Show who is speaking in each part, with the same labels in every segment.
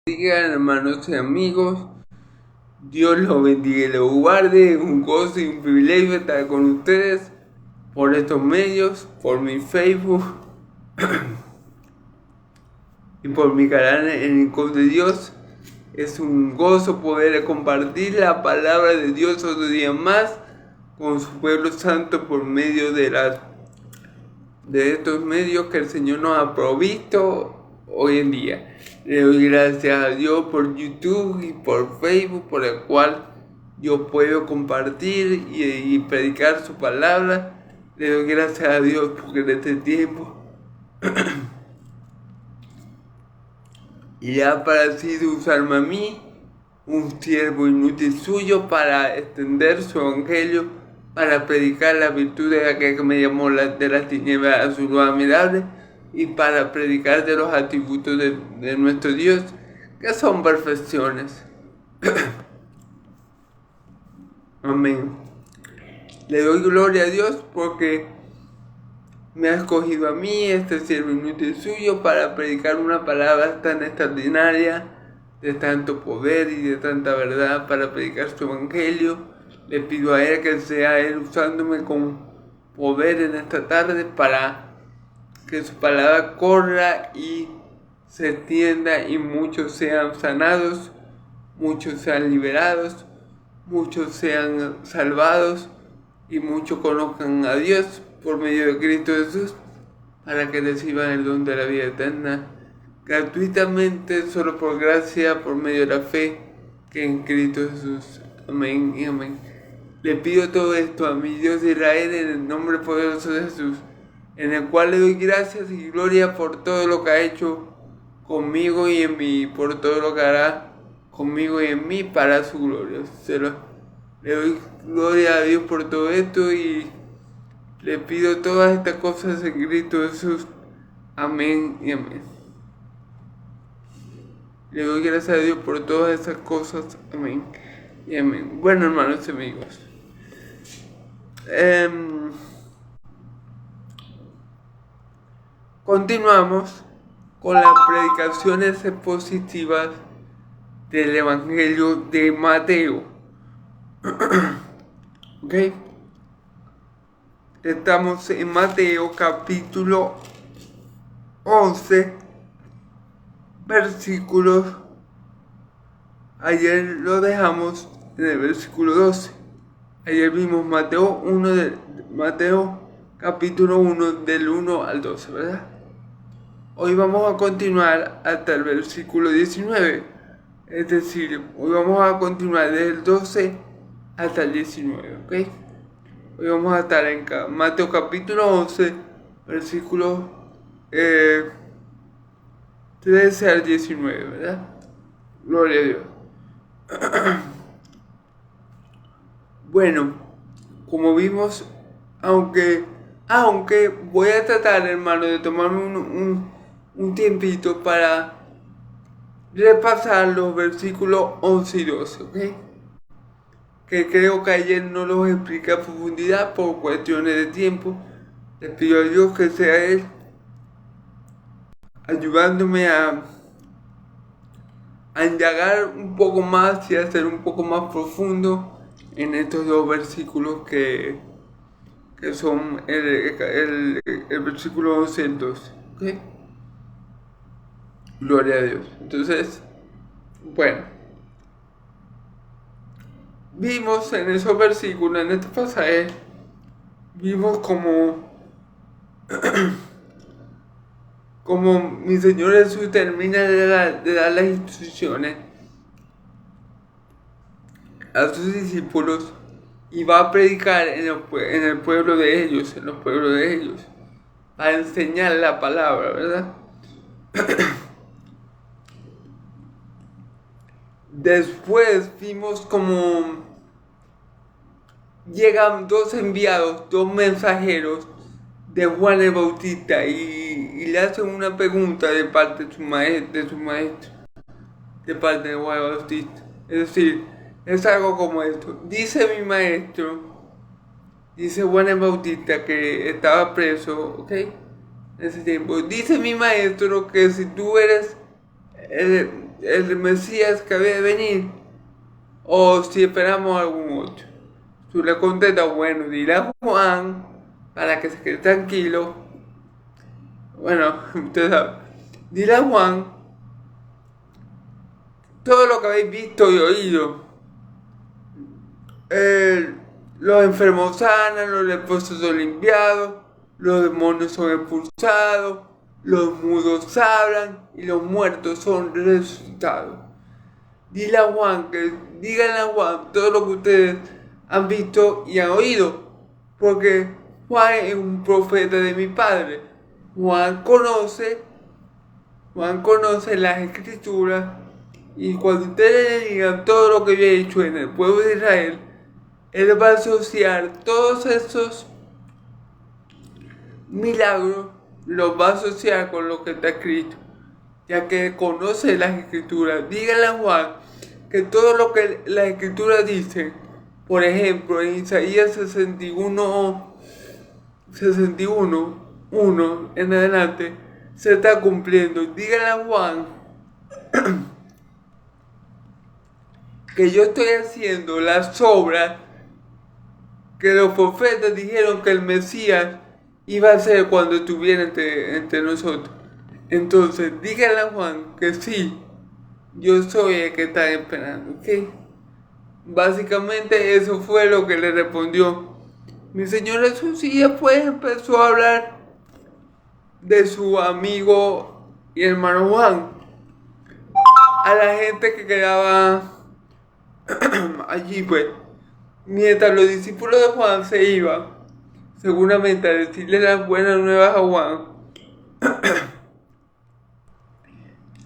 Speaker 1: Digan, hermanos y amigos, Dios los bendiga y los guarde. Un gozo y un privilegio estar con ustedes por estos medios, por mi Facebook y por mi canal en Hijo de Dios. Es un gozo poder compartir la palabra de Dios otro día más con su pueblo santo por medio de estos medios que el Señor nos ha provisto hoy en día. Le doy gracias a Dios por YouTube y por Facebook, por el cual yo puedo compartir y predicar su palabra. Le doy gracias a Dios porque en este tiempo y ha parecido usarme a mí, un siervo inútil suyo, para extender su evangelio, para predicar la virtud de aquel que me llamó de las tinieblas a su luz admirable, y para predicar de los atributos de nuestro Dios, que son perfecciones. Amén. Le doy gloria a Dios porque me ha escogido a mí, este siervo inútil suyo, para predicar una palabra tan extraordinaria, de tanto poder y de tanta verdad, para predicar su evangelio. Le pido a Él que sea Él usándome con poder en esta tarde para que su palabra corra y se extienda y muchos sean sanados, muchos sean liberados, muchos sean salvados y muchos conozcan a Dios por medio de Cristo Jesús, para que reciban el don de la vida eterna gratuitamente, solo por gracia, por medio de la fe que en Cristo Jesús. Amén y amén. Le pido todo esto a mi Dios de Israel en el nombre poderoso de Jesús, en el cual le doy gracias y gloria por todo lo que ha hecho conmigo y en mí, por todo lo que hará conmigo y en mí para su gloria. Le doy gloria a Dios por todo esto y le pido todas estas cosas en Cristo Jesús. Amén y amén. Le doy gracias a Dios por todas esas cosas. Amén y amén. Bueno, hermanos y amigos, continuamos con las predicaciones expositivas del Evangelio de Mateo. ¿Ok? Estamos en Mateo capítulo 11, versículos. Ayer lo dejamos en el versículo 12. Ayer vimos Mateo capítulo 1 del 1 al 12, ¿verdad? Hoy vamos a continuar hasta el versículo 19. Es decir, hoy vamos a continuar desde el 12 hasta el 19, ¿ok? Hoy vamos a estar en Mateo capítulo 11, versículos 13 al 19, ¿verdad? Gloria a Dios. Bueno, como vimos, aunque voy a tratar, hermano, de tomarme un tiempito para repasar los versículos 11 y 12, ¿ok? Que creo que ayer no los expliqué a profundidad por cuestiones de tiempo. Les pido a Dios que sea Él ayudándome a indagar un poco más y a ser un poco más profundo en estos dos versículos que son el versículo 11 y el 12. ¿Okay? Gloria a Dios. Entonces, bueno, vimos en esos versículos, en este pasaje, vimos como mi Señor Jesús termina de dar las instrucciones a sus discípulos y va a predicar en el pueblo de ellos, en los pueblos de ellos, a enseñar la palabra, ¿verdad? Después vimos como llegan dos enviados, dos mensajeros de Juan el Bautista y le hacen una pregunta de parte de su maestro, de parte de Juan el Bautista. Es decir, es algo como esto: dice mi maestro, dice Juan el Bautista, que estaba preso, ¿ok? En ese tiempo, dice mi maestro que si tú eres el Mesías que había de venir o si esperamos algún otro. Tú le contestas, bueno, dile a Juan para que se quede tranquilo. Bueno, usted sabe, dile a Juan todo lo que habéis visto y oído. Los enfermos sanan, los leprosos son limpiados, los demonios son expulsados, los mudos hablan y los muertos son resucitados. Díganle a Juan todo lo que ustedes han visto y han oído, porque Juan es un profeta de mi Padre. Juan conoce las Escrituras, y cuando ustedes le digan todo lo que yo he hecho en el pueblo de Israel, él va a asociar todos esos milagros, los va a asociar con lo que está escrito, ya que conoce las Escrituras. Díganle a Juan que todo lo que las Escrituras dicen, por ejemplo, en Isaías 61, 1 en adelante, se está cumpliendo. Díganle a Juan que yo estoy haciendo las obras que los profetas dijeron que el Mesías iba a hacer cuando estuviera entre nosotros. Entonces, díganle a Juan que sí, yo soy el que está esperando, ¿ok? Básicamente eso fue lo que le respondió mi Señor Jesús, y después empezó a hablar de su amigo y hermano Juan a la gente que quedaba allí, pues. Mientras los discípulos de Juan se iban, seguramente a decirle las buenas nuevas a Juan,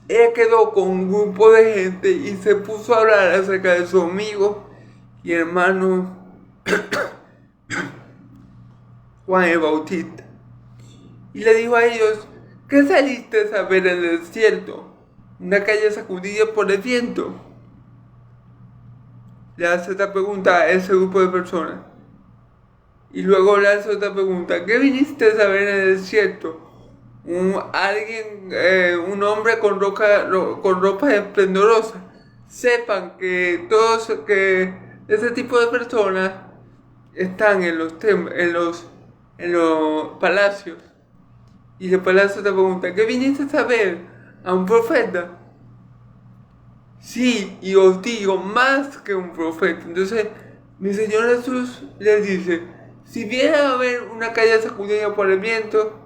Speaker 1: ella quedó con un grupo de gente y se puso a hablar acerca de su amigo y hermano Juan el Bautista. Y le dijo a ellos, ¿qué saliste a ver en el desierto? ¿Una calle sacudida por el viento? Le hace esta pregunta a ese grupo de personas. Y luego le hace otra pregunta, ¿qué viniste a ver en el desierto? Un hombre con ropa esplendorosa. Sepan que ese tipo de personas están en los palacios. Y después le hace otra pregunta, ¿qué viniste a ver? ¿A un profeta? Sí, y os digo, más que un profeta. Entonces, mi Señor Jesús les dice, si viene a ver una calle sacudida por el viento,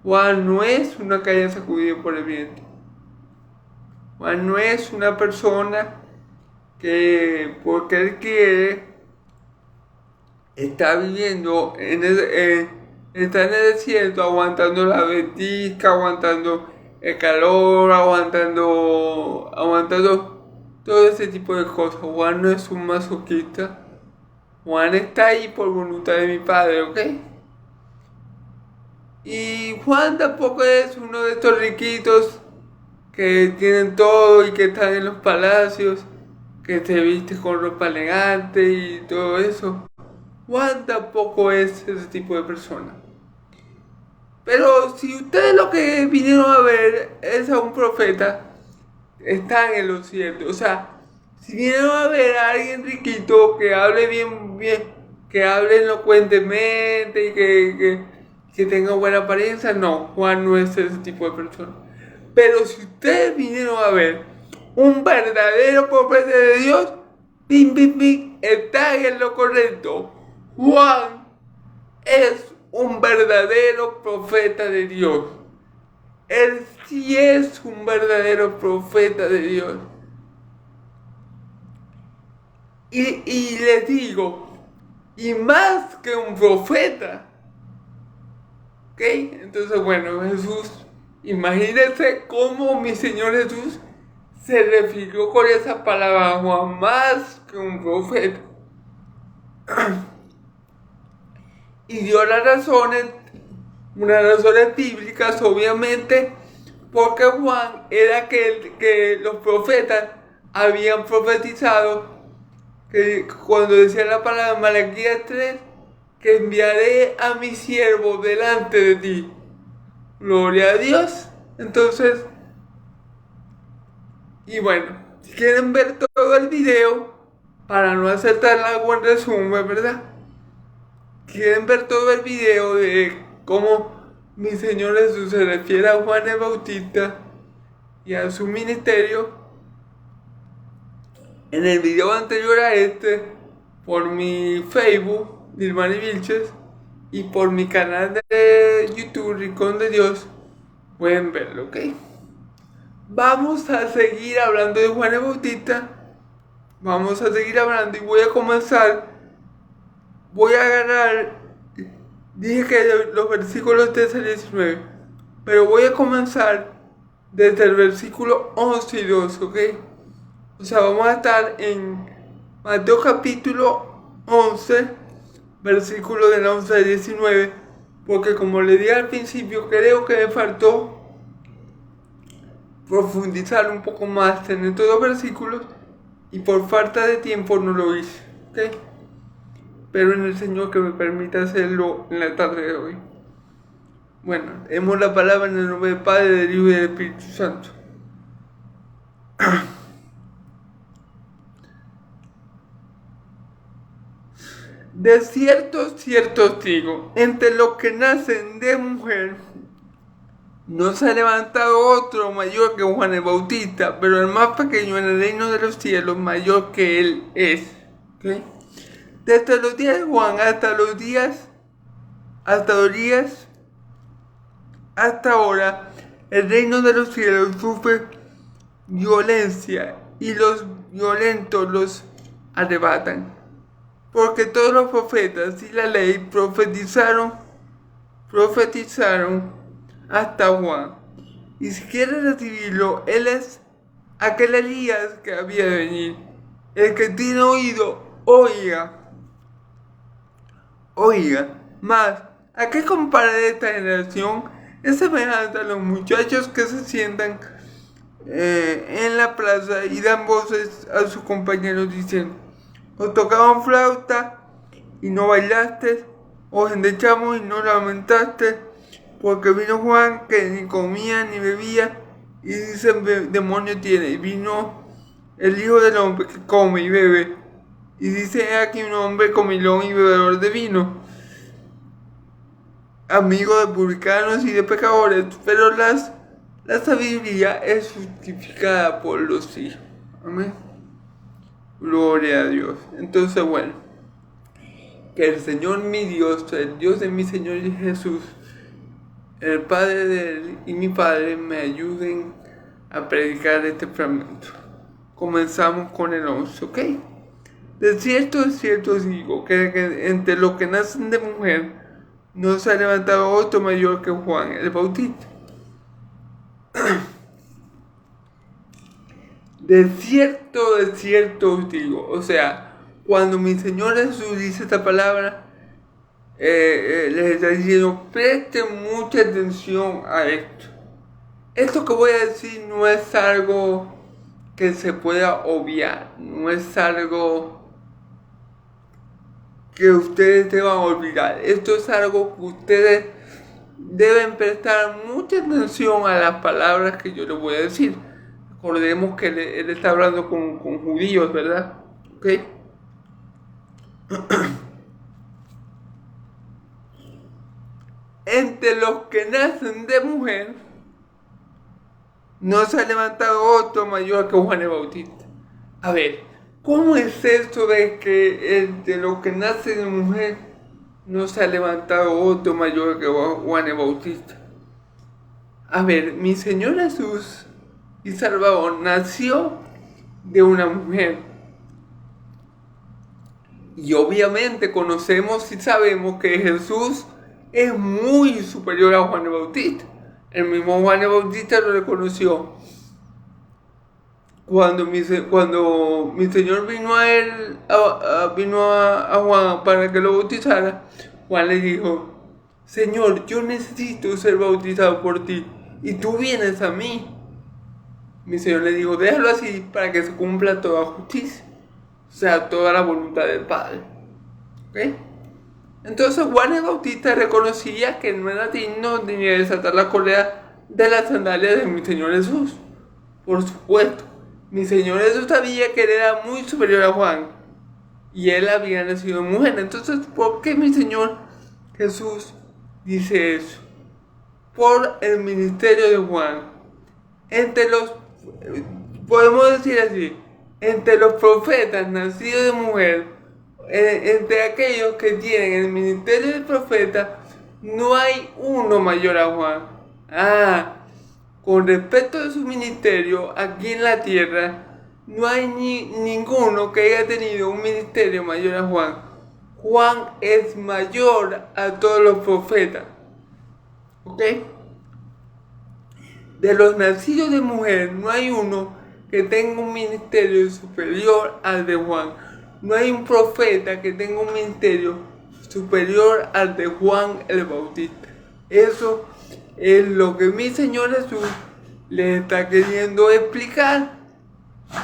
Speaker 1: Juan no es una calle sacudida por el viento. Juan no es una persona que, porque él quiere, está viviendo está en el desierto, aguantando la ventisca, aguantando el calor, aguantando todo ese tipo de cosas. Juan no es un masoquista. Juan está ahí por voluntad de mi Padre, ¿ok? Y Juan tampoco es uno de estos riquitos que tienen todo y que están en los palacios, que se viste con ropa elegante y todo eso. Juan tampoco es ese tipo de persona. Pero si ustedes lo que vinieron a ver es a un profeta, están en lo cierto. O sea, si vinieron a ver a alguien riquito que hable bien, que hable elocuentemente y que tenga buena apariencia, no, Juan no es ese tipo de persona. Pero si ustedes vinieron a ver un verdadero profeta de Dios, están en lo correcto. Juan es un verdadero profeta de Dios. Él sí es un verdadero profeta de Dios. Y les digo, y más que un profeta. ¿Ok? Entonces, bueno, Jesús, imagínense cómo mi Señor Jesús se refirió con esa palabra a Juan, más que un profeta. Y dio las razones, unas razones bíblicas, obviamente, porque Juan era aquel que los profetas habían profetizado, que cuando decía la palabra Malaquías 3, que enviaré a mi siervo delante de ti. Gloria a Dios. Entonces, Y bueno, si quieren ver todo el video, para no hacer tan largo en resumen, ¿verdad? Quieren ver todo el video de cómo mi Señor Jesús se refiere a Juan el Bautista y a su ministerio. En el video anterior a este, por mi Facebook, Dilmari Vilches, y por mi canal de YouTube, Rincón de Dios, pueden verlo, ¿ok? Vamos a seguir hablando de Juan el Bautista. Vamos a seguir hablando y voy a comenzar. Voy a agarrar. Dije que los versículos 13 al 19. Pero voy a comenzar desde el versículo 11 y 12, ¿ok? O sea, vamos a estar en Mateo capítulo 11, versículo del 11 al 19. Porque como le dije al principio, creo que me faltó profundizar un poco más en estos dos versículos y por falta de tiempo no lo hice, ¿ok? Pero en el Señor que me permita hacerlo en la tarde de hoy. Bueno, demos la palabra en el nombre del Padre, del Hijo y del Espíritu Santo. De cierto, cierto os digo, entre los que nacen de mujer, no se ha levantado otro mayor que Juan el Bautista, pero el más pequeño en el reino de los cielos, mayor que él es. ¿Okay? Desde los días de Juan hasta ahora, el reino de los cielos sufre violencia y los violentos los arrebatan. Porque todos los profetas y la ley profetizaron hasta Juan. Y si quiere recibirlo, él es aquel Elías que había de venir. El que tiene oído, oiga. Mas, ¿a qué compararé esta generación? Es semejante a los muchachos que se sientan en la plaza y dan voces a sus compañeros diciendo: os tocaban flauta y no bailaste, os endechamos y no lamentaste, porque vino Juan que ni comía ni bebía, y dicen demonio tiene, y vino el Hijo del Hombre que come y bebe, y dice aquí un hombre comilón y bebedor de vino, amigo de publicanos y de pecadores, pero la sabiduría es justificada por los hijos. Amén. Gloria a Dios. Entonces, bueno, que el Señor mi Dios, el Dios de mi Señor Jesús, el Padre de Él y mi Padre me ayuden a predicar este fragmento. Comenzamos con el 11, ¿ok? De cierto os digo que entre los que nacen de mujer no se ha levantado otro mayor que Juan el Bautista. De cierto os digo. O sea, cuando mi Señor Jesús dice esta palabra, les está diciendo: presten mucha atención a esto. Esto que voy a decir no es algo que se pueda obviar, no es algo que ustedes deban olvidar. Esto es algo que ustedes deben prestar mucha atención a las palabras que yo les voy a decir. Recordemos que él está hablando con judíos, ¿verdad? ¿Ok? Entre los que nacen de mujer, no se ha levantado otro mayor que Juan el Bautista. A ver, ¿cómo es esto de que entre los que nacen de mujer no se ha levantado otro mayor que Juan el Bautista? A ver, mi Señor Jesús y Salvador nació de una mujer. Y obviamente conocemos y sabemos que Jesús es muy superior a Juan el Bautista. El mismo Juan el Bautista lo reconoció. Cuando mi Señor vino a él, vino a Juan para que lo bautizara, Juan le dijo: Señor, yo necesito ser bautizado por ti, y tú vienes a mí. Mi Señor le dijo: déjalo así para que se cumpla toda justicia, o sea, toda la voluntad del Padre. ¿Ok? Entonces Juan el Bautista reconocía que no era digno ni de desatar la correa de las sandalias de mi Señor Jesús. Por supuesto, mi Señor Jesús sabía que él era muy superior a Juan y él había nacido mujer. Entonces, ¿por qué mi Señor Jesús dice eso? Por el ministerio de Juan. Entre los, podemos decir así, entre los profetas nacidos de mujer, entre aquellos que tienen el ministerio del profeta, no hay uno mayor a Juan. Con respecto a su ministerio aquí en la tierra, no hay ninguno que haya tenido un ministerio mayor a Juan. Juan es mayor a todos los profetas. ¿Ok? De los nacidos de mujer, no hay uno que tenga un ministerio superior al de Juan. No hay un profeta que tenga un ministerio superior al de Juan el Bautista. Eso es lo que mi Señor Jesús le está queriendo explicar.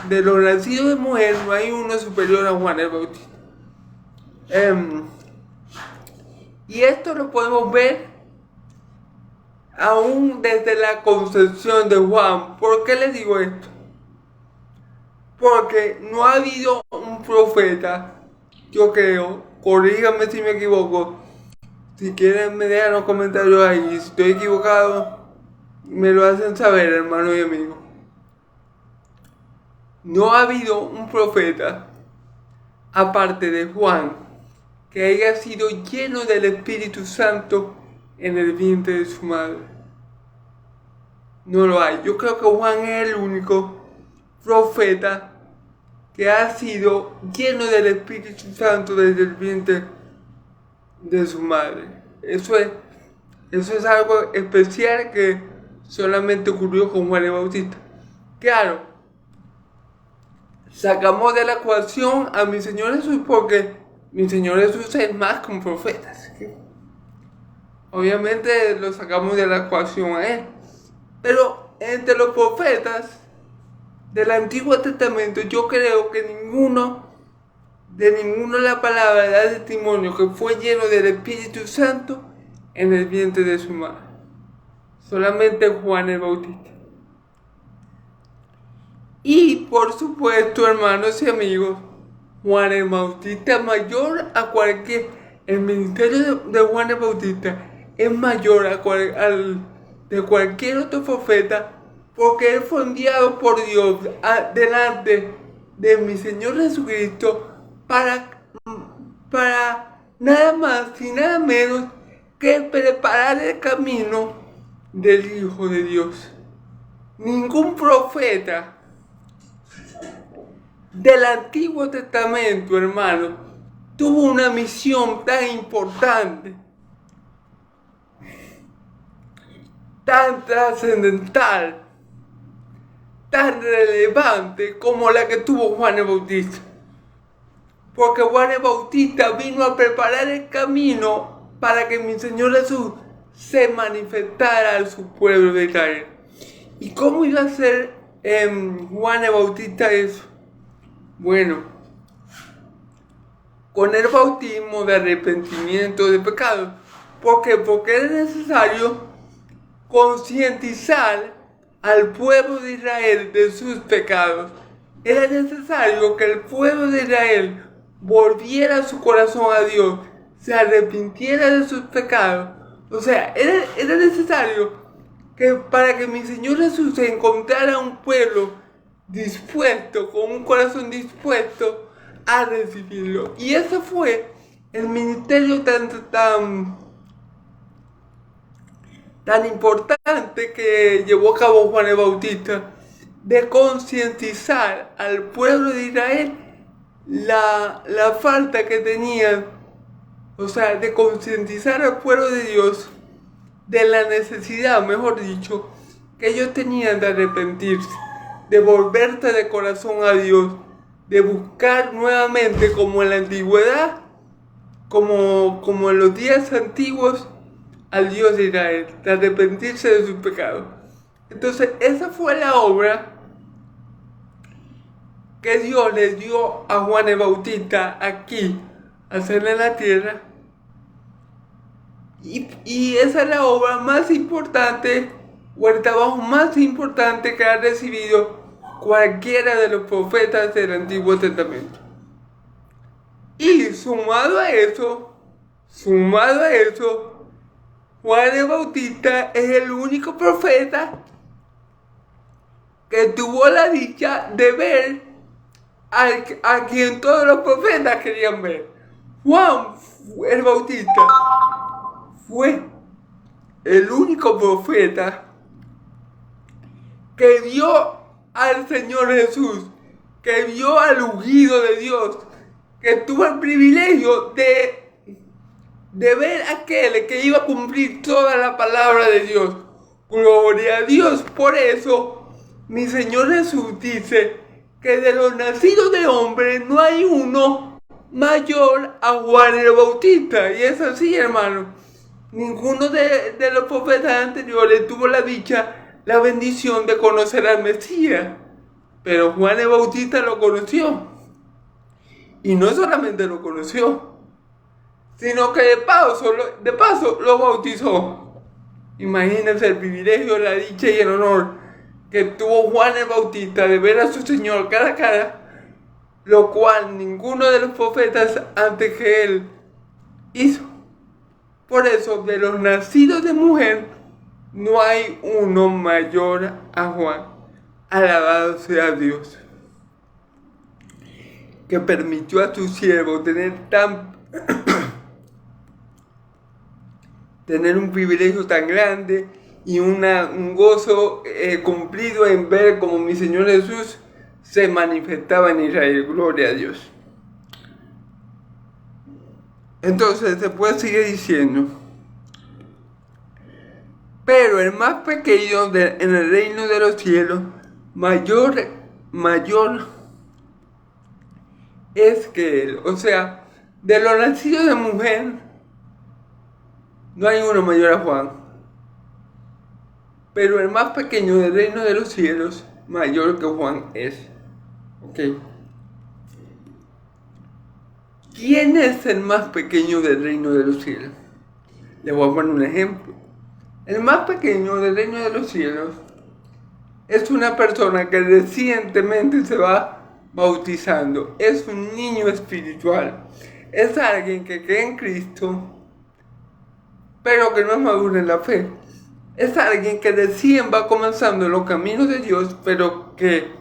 Speaker 1: De los nacidos de mujer, no hay uno superior a Juan el Bautista. Y esto lo podemos ver aún desde la concepción de Juan. ¿Por qué les digo esto? Porque no ha habido un profeta, yo creo, corríganme si me equivoco, si quieren me dejan los comentarios ahí, si estoy equivocado, me lo hacen saber, hermano y amigo. No ha habido un profeta, aparte de Juan, que haya sido lleno del Espíritu Santo en el vientre de su madre. No lo hay. Yo creo que Juan es el único profeta que ha sido lleno del Espíritu Santo desde el vientre de su madre. Eso es algo especial que solamente ocurrió con Juan el Bautista. Claro, sacamos de la ecuación a mi Señor Jesús porque mi Señor Jesús es más que un profeta. Así que obviamente lo sacamos de la ecuación a él. Pero entre los profetas del Antiguo Testamento, yo creo que ninguno de la palabra da testimonio que fue lleno del Espíritu Santo en el vientre de su madre. Solamente Juan el Bautista. Y por supuesto, hermanos y amigos, Juan el Bautista es mayor a el ministerio de Juan el Bautista es mayor al de cualquier otro profeta, porque él fue enviado por Dios delante de mi Señor Jesucristo para nada más y nada menos que preparar el camino del Hijo de Dios. Ningún profeta del Antiguo Testamento, hermano, tuvo una misión tan importante, tan trascendental, tan relevante como la que tuvo Juan el Bautista. Porque Juan el Bautista vino a preparar el camino para que mi Señor Jesús se manifestara a su pueblo de Israel. ¿Y cómo iba a ser Juan el Bautista eso? Bueno, con el bautismo de arrepentimiento de pecados. ¿Por qué? Porque era necesario concientizar al pueblo de Israel de sus pecados. Era necesario que el pueblo de Israel volviera su corazón a Dios, se arrepintiera de sus pecados. O sea, era necesario que para que mi Señor Jesús se encontrara un pueblo dispuesto, con un corazón dispuesto a recibirlo. Y ese fue el ministerio tan importante que llevó a cabo Juan el Bautista, de concientizar al pueblo de Israel la falta que tenían, o sea, de concientizar al pueblo de Dios de la necesidad, mejor dicho, que ellos tenían de arrepentirse, de volverse de corazón a Dios, de buscar nuevamente, como en la antigüedad, como en los días antiguos, al Dios de Israel, de arrepentirse de sus pecados. Entonces, esa fue la obra que Dios le dio a Juan el Bautista aquí, hacerla en la tierra. Y esa es la obra más importante, o el trabajo más importante que ha recibido cualquiera de los profetas del Antiguo Testamento. Y sumado a eso, Juan el Bautista es el único profeta que tuvo la dicha de ver a quien todos los profetas querían ver. Juan el Bautista fue el único profeta que vio al Señor Jesús, que vio al ungido de Dios, que tuvo el privilegio de ver a aquel que iba a cumplir toda la palabra de Dios. Gloria a Dios. Por eso mi Señor Jesús dice que de los nacidos de hombre no hay uno mayor a Juan el Bautista. Y es así, hermano. Ninguno de los profetas anteriores tuvo la bendición de conocer al Mesías. Pero Juan el Bautista lo conoció. Y no solamente lo conoció, sino que de paso lo bautizó. Imagínense el privilegio, la dicha y el honor que tuvo Juan el Bautista de ver a su Señor cara a cara, lo cual ninguno de los profetas antes que él hizo. Por eso, de los nacidos de mujer, no hay uno mayor a Juan. Alabado sea Dios, que permitió a su siervo tener un privilegio tan grande y un gozo cumplido en ver como mi Señor Jesús se manifestaba en Israel. Gloria a Dios. Entonces después sigue diciendo: pero el más pequeño en el reino de los cielos, mayor es que él. O sea, de los nacidos de mujer, no hay uno mayor a Juan. Pero el más pequeño del reino de los cielos, mayor que Juan es. Ok. ¿Quién es el más pequeño del reino de los cielos? Les voy a poner un ejemplo. El más pequeño del reino de los cielos es una persona que recientemente se va bautizando. Es un niño espiritual. Es alguien que cree en Cristo, pero que no es maduro en la fe. Es alguien que recién va comenzando en los caminos de Dios, pero que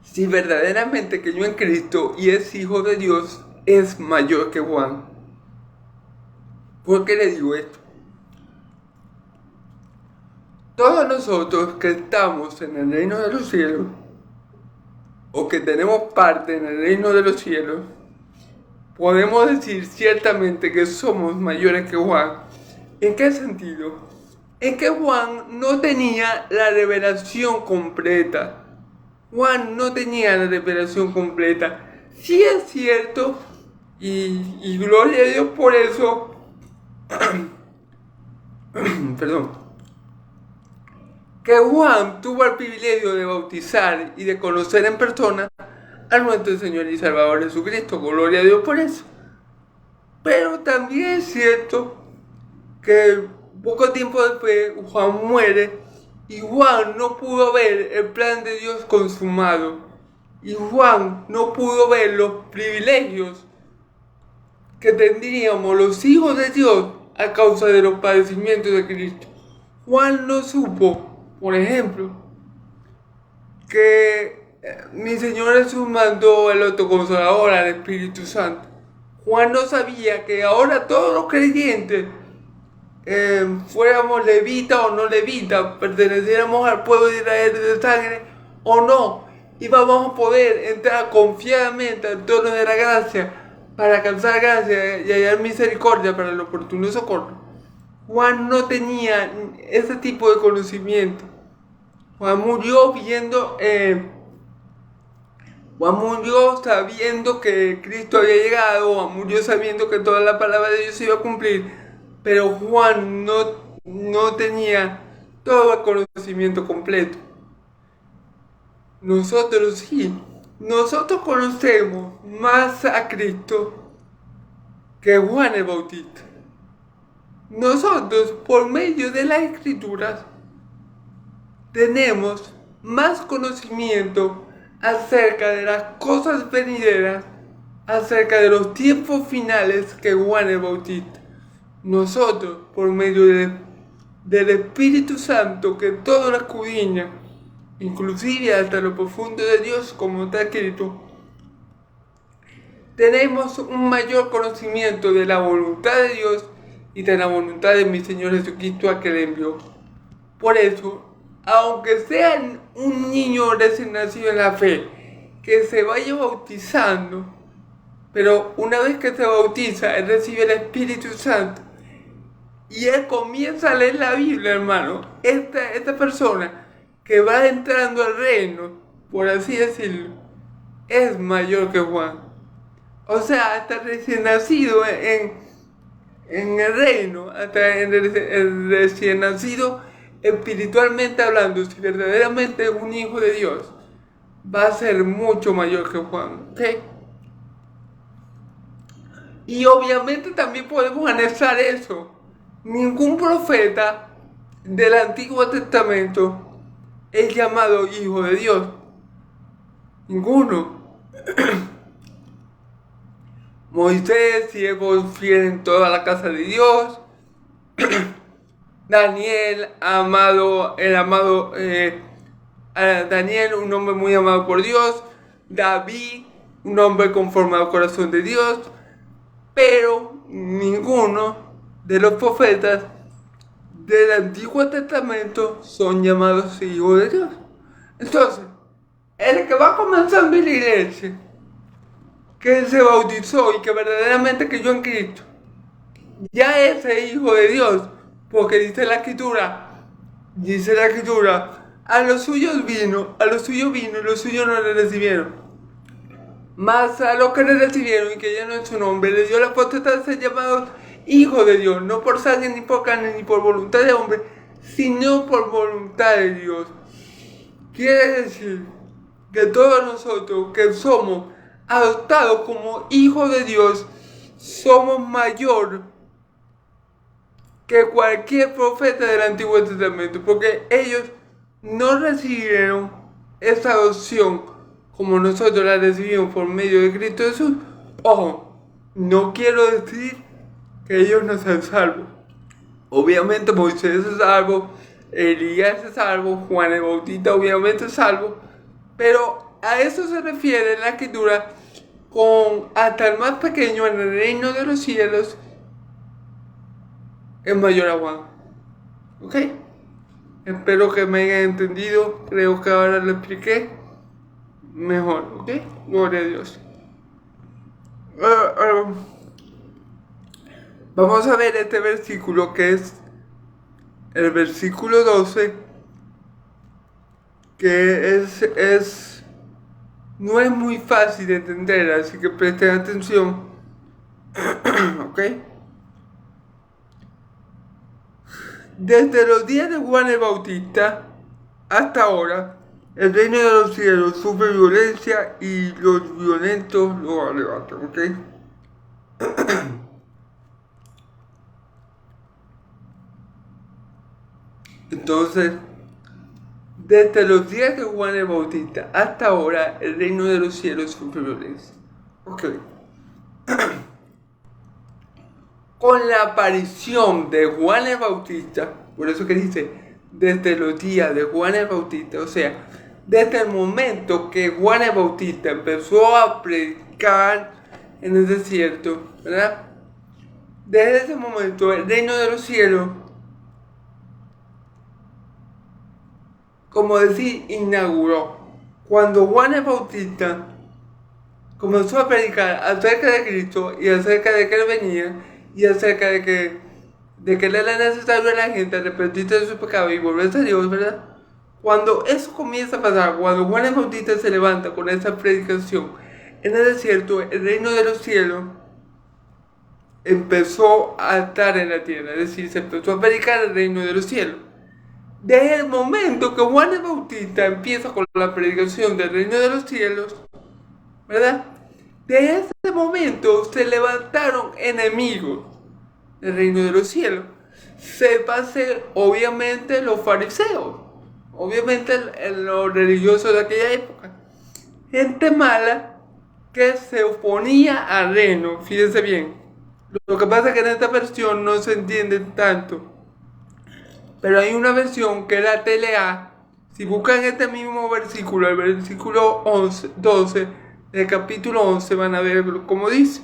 Speaker 1: si verdaderamente creyó en Cristo y es hijo de Dios, es mayor que Juan. ¿Por qué le digo esto? Todos nosotros que estamos en el reino de los cielos, o que tenemos parte en el reino de los cielos, podemos decir ciertamente que somos mayores que Juan. ¿En qué sentido? En que Juan no tenía la revelación completa. Juan no tenía la revelación completa. Sí es cierto, y gloria a Dios por eso, perdón, que Juan tuvo el privilegio de bautizar y de conocer en persona a nuestro Señor y Salvador Jesucristo. Gloria a Dios por eso. Pero también es cierto que poco tiempo después Juan muere y Juan no pudo ver el plan de Dios consumado. Y Juan no pudo ver los privilegios que tendríamos los hijos de Dios a causa de los padecimientos de Cristo. Juan no supo, por ejemplo, que mi Señor Jesús mandó el autoconsolador al Espíritu Santo. Juan no sabía que ahora todos los creyentes, fuéramos levitas o no levitas, perteneciéramos al pueblo de Israel de sangre o no, íbamos a poder entrar confiadamente al trono de la gracia para alcanzar gracia y hallar misericordia para el oportuno socorro. Juan no tenía ese tipo de conocimiento. Juan murió sabiendo que Cristo había llegado. Juan murió sabiendo que toda la palabra de Dios se iba a cumplir. Pero Juan no tenía todo el conocimiento completo. Nosotros sí. Nosotros conocemos más a Cristo que Juan el Bautista. Nosotros, por medio de las Escrituras, tenemos más conocimiento acerca de las cosas venideras, acerca de los tiempos finales que Juan el Bautista. Nosotros, por medio del Espíritu Santo que todo lo escudriña, inclusive hasta lo profundo de Dios, como está escrito, tenemos un mayor conocimiento de la voluntad de Dios y de la voluntad de mi Señor Jesucristo a que le envió. Por eso, aunque sea un niño recién nacido en la fe, que se vaya bautizando, pero una vez que se bautiza, él recibe el Espíritu Santo y él comienza a leer la Biblia, hermano. Esta persona que va entrando al reino, por así decirlo, es mayor que Juan. O sea, hasta recién nacido en el reino, hasta el recién nacido espiritualmente hablando, si verdaderamente es un hijo de Dios, va a ser mucho mayor que Juan, ¿ok? Y obviamente también podemos anexar eso. Ningún profeta del Antiguo Testamento es llamado hijo de Dios. Ninguno. Moisés, siervo fiel en toda la casa de Dios. Daniel, Daniel, un hombre muy amado por Dios. David, un hombre conforme al corazón de Dios. Pero ninguno de los profetas del Antiguo Testamento son llamados hijos de Dios. Entonces, el que va comenzando en la iglesia, que se bautizó y que verdaderamente creyó en Cristo, ya es hijo de Dios, porque dice la escritura, a los suyos vino y los suyos no le recibieron. Mas a los que le recibieron y que ya no es su nombre, le dio la potestad de ser llamados hijos de Dios, no por sangre ni por carne ni por voluntad de hombre, sino por voluntad de Dios. Quiere decir que todos nosotros que somos adoptados como hijos de Dios, somos mayor que cualquier profeta del Antiguo Testamento, porque ellos no recibieron esa adopción como nosotros la recibimos por medio de Cristo Jesús. Ojo, no quiero decir que ellos no sean salvos. Obviamente Moisés es salvo, Elías es salvo, Juan el Bautista obviamente es salvo, pero a eso se refiere la escritura con hasta el más pequeño en el reino de los cielos es mayor a Juan. ¿Ok? Espero que me hayan entendido. Creo que ahora lo expliqué mejor. ¿Ok? Gloria a Dios. Vamos a ver este versículo que es el versículo 12, que no es muy fácil de entender, así que presten atención. ¿Ok? Desde los días de Juan el Bautista hasta ahora, el reino de los cielos sufre violencia y los violentos lo arrebatan. ¿Ok? Entonces, desde los días de Juan el Bautista hasta ahora, el reino de los cielos sufre violencia. Ok. Con la aparición de Juan el Bautista, por eso que dice, desde los días de Juan el Bautista, o sea, desde el momento que Juan el Bautista empezó a predicar en el desierto, ¿verdad? Desde ese momento, el reino de los cielos, como decir, inauguró. Cuando Juan el Bautista comenzó a predicar acerca de Cristo y acerca de que Él venía y acerca de que le era necesario a la gente arrepentirse de su pecado y volverse a Dios, ¿verdad? Cuando eso comienza a pasar, cuando Juan el Bautista se levanta con esa predicación en el desierto, el reino de los cielos empezó a estar en la tierra, es decir, se empezó a predicar el reino de los cielos. Desde el momento que Juan el Bautista empieza con la predicación del reino de los cielos, ¿verdad? Desde ese momento se levantaron enemigos del reino de los cielos. Sépase, obviamente, los fariseos. obviamente en los religiosos de aquella época. Gente mala que se oponía al reino, fíjense bien. Lo que pasa es que en esta versión no se entiende tanto. Pero hay una versión que es la TLA. Si buscan este mismo versículo, el versículo 12 del capítulo 11, van a ver cómo dice.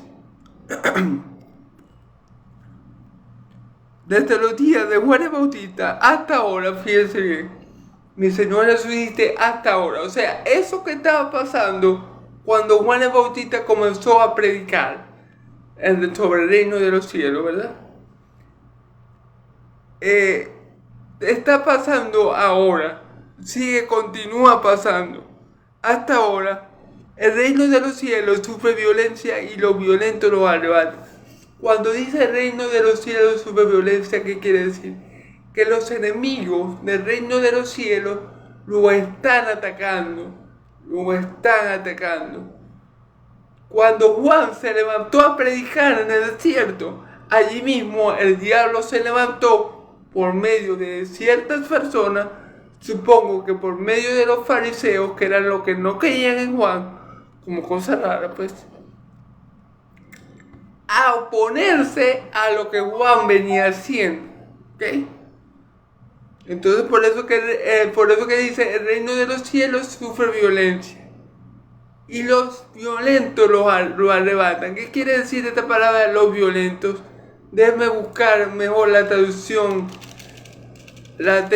Speaker 1: Desde los días de Juan el Bautista hasta ahora, fíjense bien, mi Señor Jesucristo hasta ahora. O sea, eso que estaba pasando cuando Juan el Bautista comenzó a predicar sobre el reino de los cielos, ¿verdad? Está pasando ahora, continúa pasando. Hasta ahora, el reino de los cielos sufre violencia y los violentos lo arrebatan. Cuando dice el reino de los cielos sufre violencia, ¿qué quiere decir? Que los enemigos del reino de los cielos lo están atacando. Cuando Juan se levantó a predicar en el desierto, allí mismo el diablo se levantó por medio de ciertas personas, supongo que por medio de los fariseos, que eran los que no creían en Juan, como cosa rara pues, a oponerse a lo que Juan venía haciendo, ¿ok? Entonces por eso que dice, el reino de los cielos sufre violencia y los violentos lo arrebatan. ¿Qué quiere decir esta palabra, los violentos? Déjenme buscar mejor la traducción, la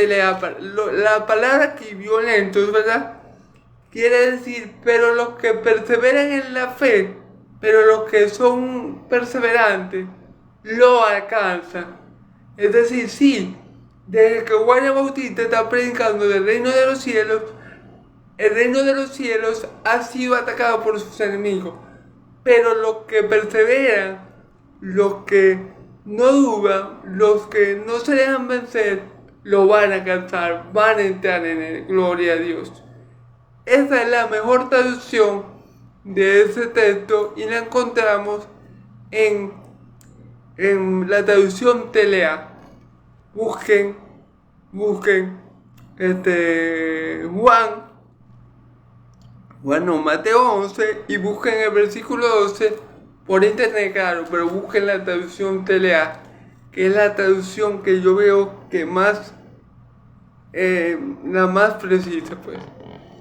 Speaker 1: palabra aquí, violentos, ¿verdad? Quiere decir, pero los que perseveran en la fe, pero los que son perseverantes, lo alcanzan. Es decir, sí, desde que Juan el Bautista está predicando del reino de los cielos, el reino de los cielos ha sido atacado por sus enemigos. Pero los que perseveran, los que no dudan, los que no se dejan vencer, lo van a alcanzar, van a entrar en él. Gloria a Dios. Esa es la mejor traducción de ese texto y la encontramos en la traducción TLA. Busquen Mateo 11 y busquen el versículo 12 por internet, claro, pero busquen la traducción TLA, que es la traducción que yo veo que más, la más precisa pues.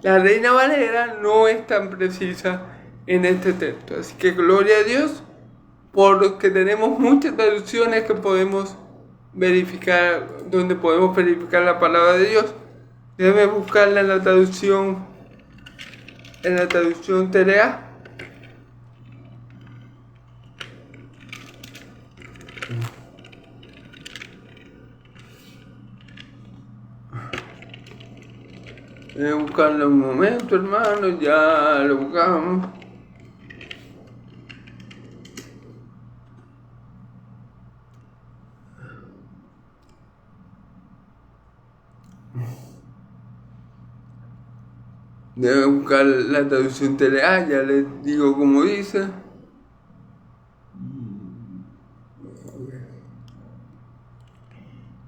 Speaker 1: La Reina Valera no es tan precisa en este texto, así que gloria a Dios por que tenemos muchas traducciones que podemos verificar, donde podemos verificar la palabra de Dios. Déjenme buscarla en la traducción TLA. Voy a buscarla un momento, hermano, ya lo buscamos. Debe buscar la traducción TLA, ya les digo cómo dice.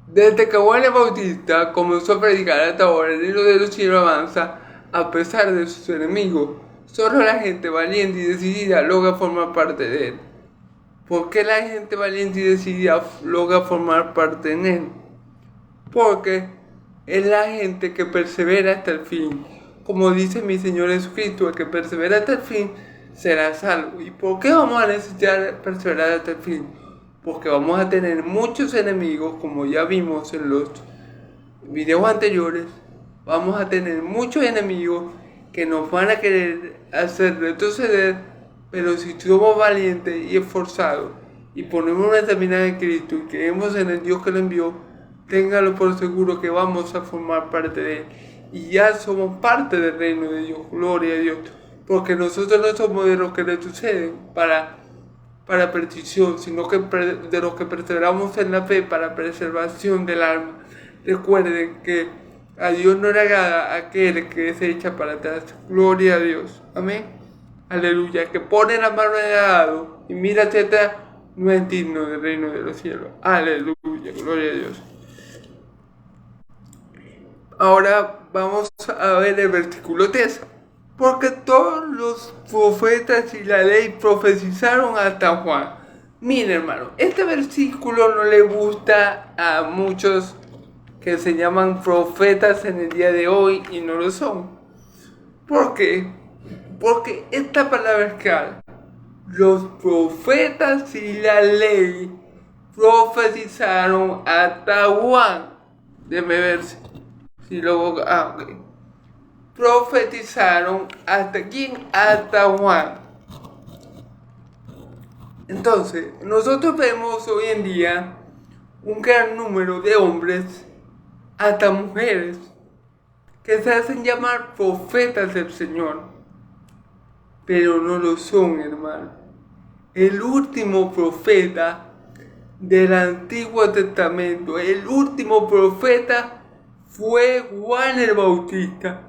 Speaker 1: Desde que Juan el Bautista comenzó a predicar hasta ahora, el reino de los cielos avanza a pesar de sus enemigos. Solo la gente valiente y decidida logra formar parte de él. ¿Por qué la gente valiente y decidida logra formar parte en él? Porque es la gente que persevera hasta el fin. Como dice mi Señor Jesucristo, el que persevera hasta el fin será salvo. ¿Y por qué vamos a necesitar perseverar hasta el fin? Porque vamos a tener muchos enemigos, como ya vimos en los videos anteriores. Vamos a tener muchos enemigos que nos van a querer hacer retroceder, pero si somos valientes y esforzados y ponemos nuestra mirada en Cristo y creemos en el Dios que lo envió, téngalo por seguro que vamos a formar parte de él. Y ya somos parte del reino de Dios, gloria a Dios, porque nosotros no somos de los que retroceden para perdición, sino que de los que perseveramos en la fe para preservación del alma. Recuerden que a Dios no le agrada aquel que se echa para atrás. Gloria a Dios. Amén. Aleluya. Que pone la mano en el arado y mira hacia atrás, no es digno del reino de los cielos. Aleluya. Gloria a Dios. Ahora vamos a ver el versículo 3. Porque todos los profetas y la ley profetizaron hasta Juan. Miren, hermano, este versículo no le gusta a muchos que se llaman profetas en el día de hoy y no lo son. ¿Por qué? Porque esta palabra es clara. Los profetas y la ley profetizaron hasta Juan. Déjame ver si luego... ok. Profetizaron hasta quién, hasta Juan. Entonces, nosotros vemos hoy en día un gran número de hombres, hasta mujeres, que se hacen llamar profetas del Señor, pero no lo son, hermano. El último profeta del Antiguo Testamento, el último profeta fue Juan el Bautista.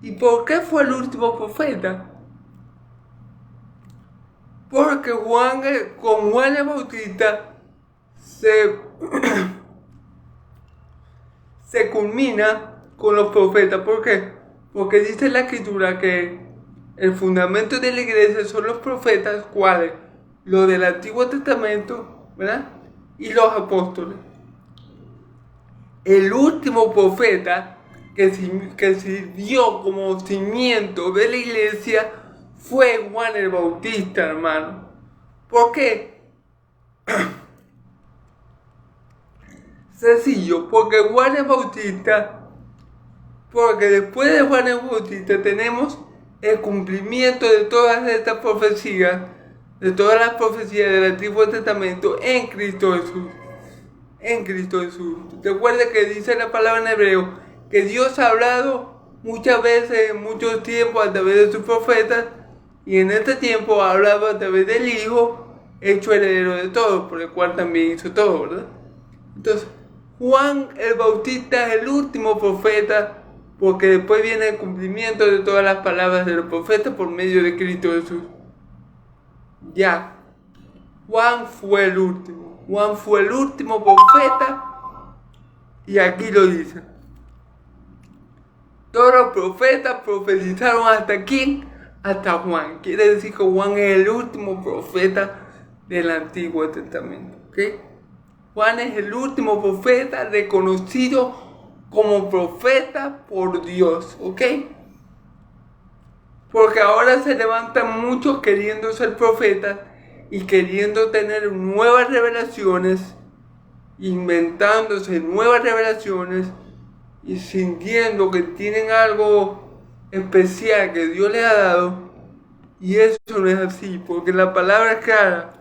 Speaker 1: ¿Y por qué fue el último profeta? Porque con Juan el Bautista se culmina con los profetas. ¿Por qué? Porque dice la Escritura que el fundamento de la iglesia son los profetas, ¿cuáles? Los del Antiguo Testamento, ¿verdad? Y los apóstoles. El último profeta que sirvió como cimiento de la iglesia fue Juan el Bautista, hermano. ¿Por qué? Sencillo, porque después de Juan el Bautista tenemos el cumplimiento de todas estas profecías, de todas las profecías del Antiguo Testamento en Cristo Jesús. En Cristo Jesús. Recuerda que dice la palabra en hebreo que Dios ha hablado muchas veces, en muchos tiempos, a través de sus profetas, y en este tiempo ha hablado a través del Hijo, hecho heredero de todo, por el cual también hizo todo, ¿verdad? Entonces, Juan el Bautista es el último profeta, porque después viene el cumplimiento de todas las palabras de los profetas por medio de Cristo Jesús. Ya, Juan fue el último profeta, y aquí lo dice. Todos los profetas profetizaron hasta quién, hasta Juan. Quiere decir que Juan es el último profeta del Antiguo Testamento. ¿Okay? Juan es el último profeta reconocido como profeta por Dios. ¿Ok? Porque ahora se levantan muchos queriendo ser profetas y queriendo tener nuevas revelaciones, inventándose nuevas revelaciones y sintiendo que tienen algo especial que Dios les ha dado. Y eso no es así, porque la palabra es clara.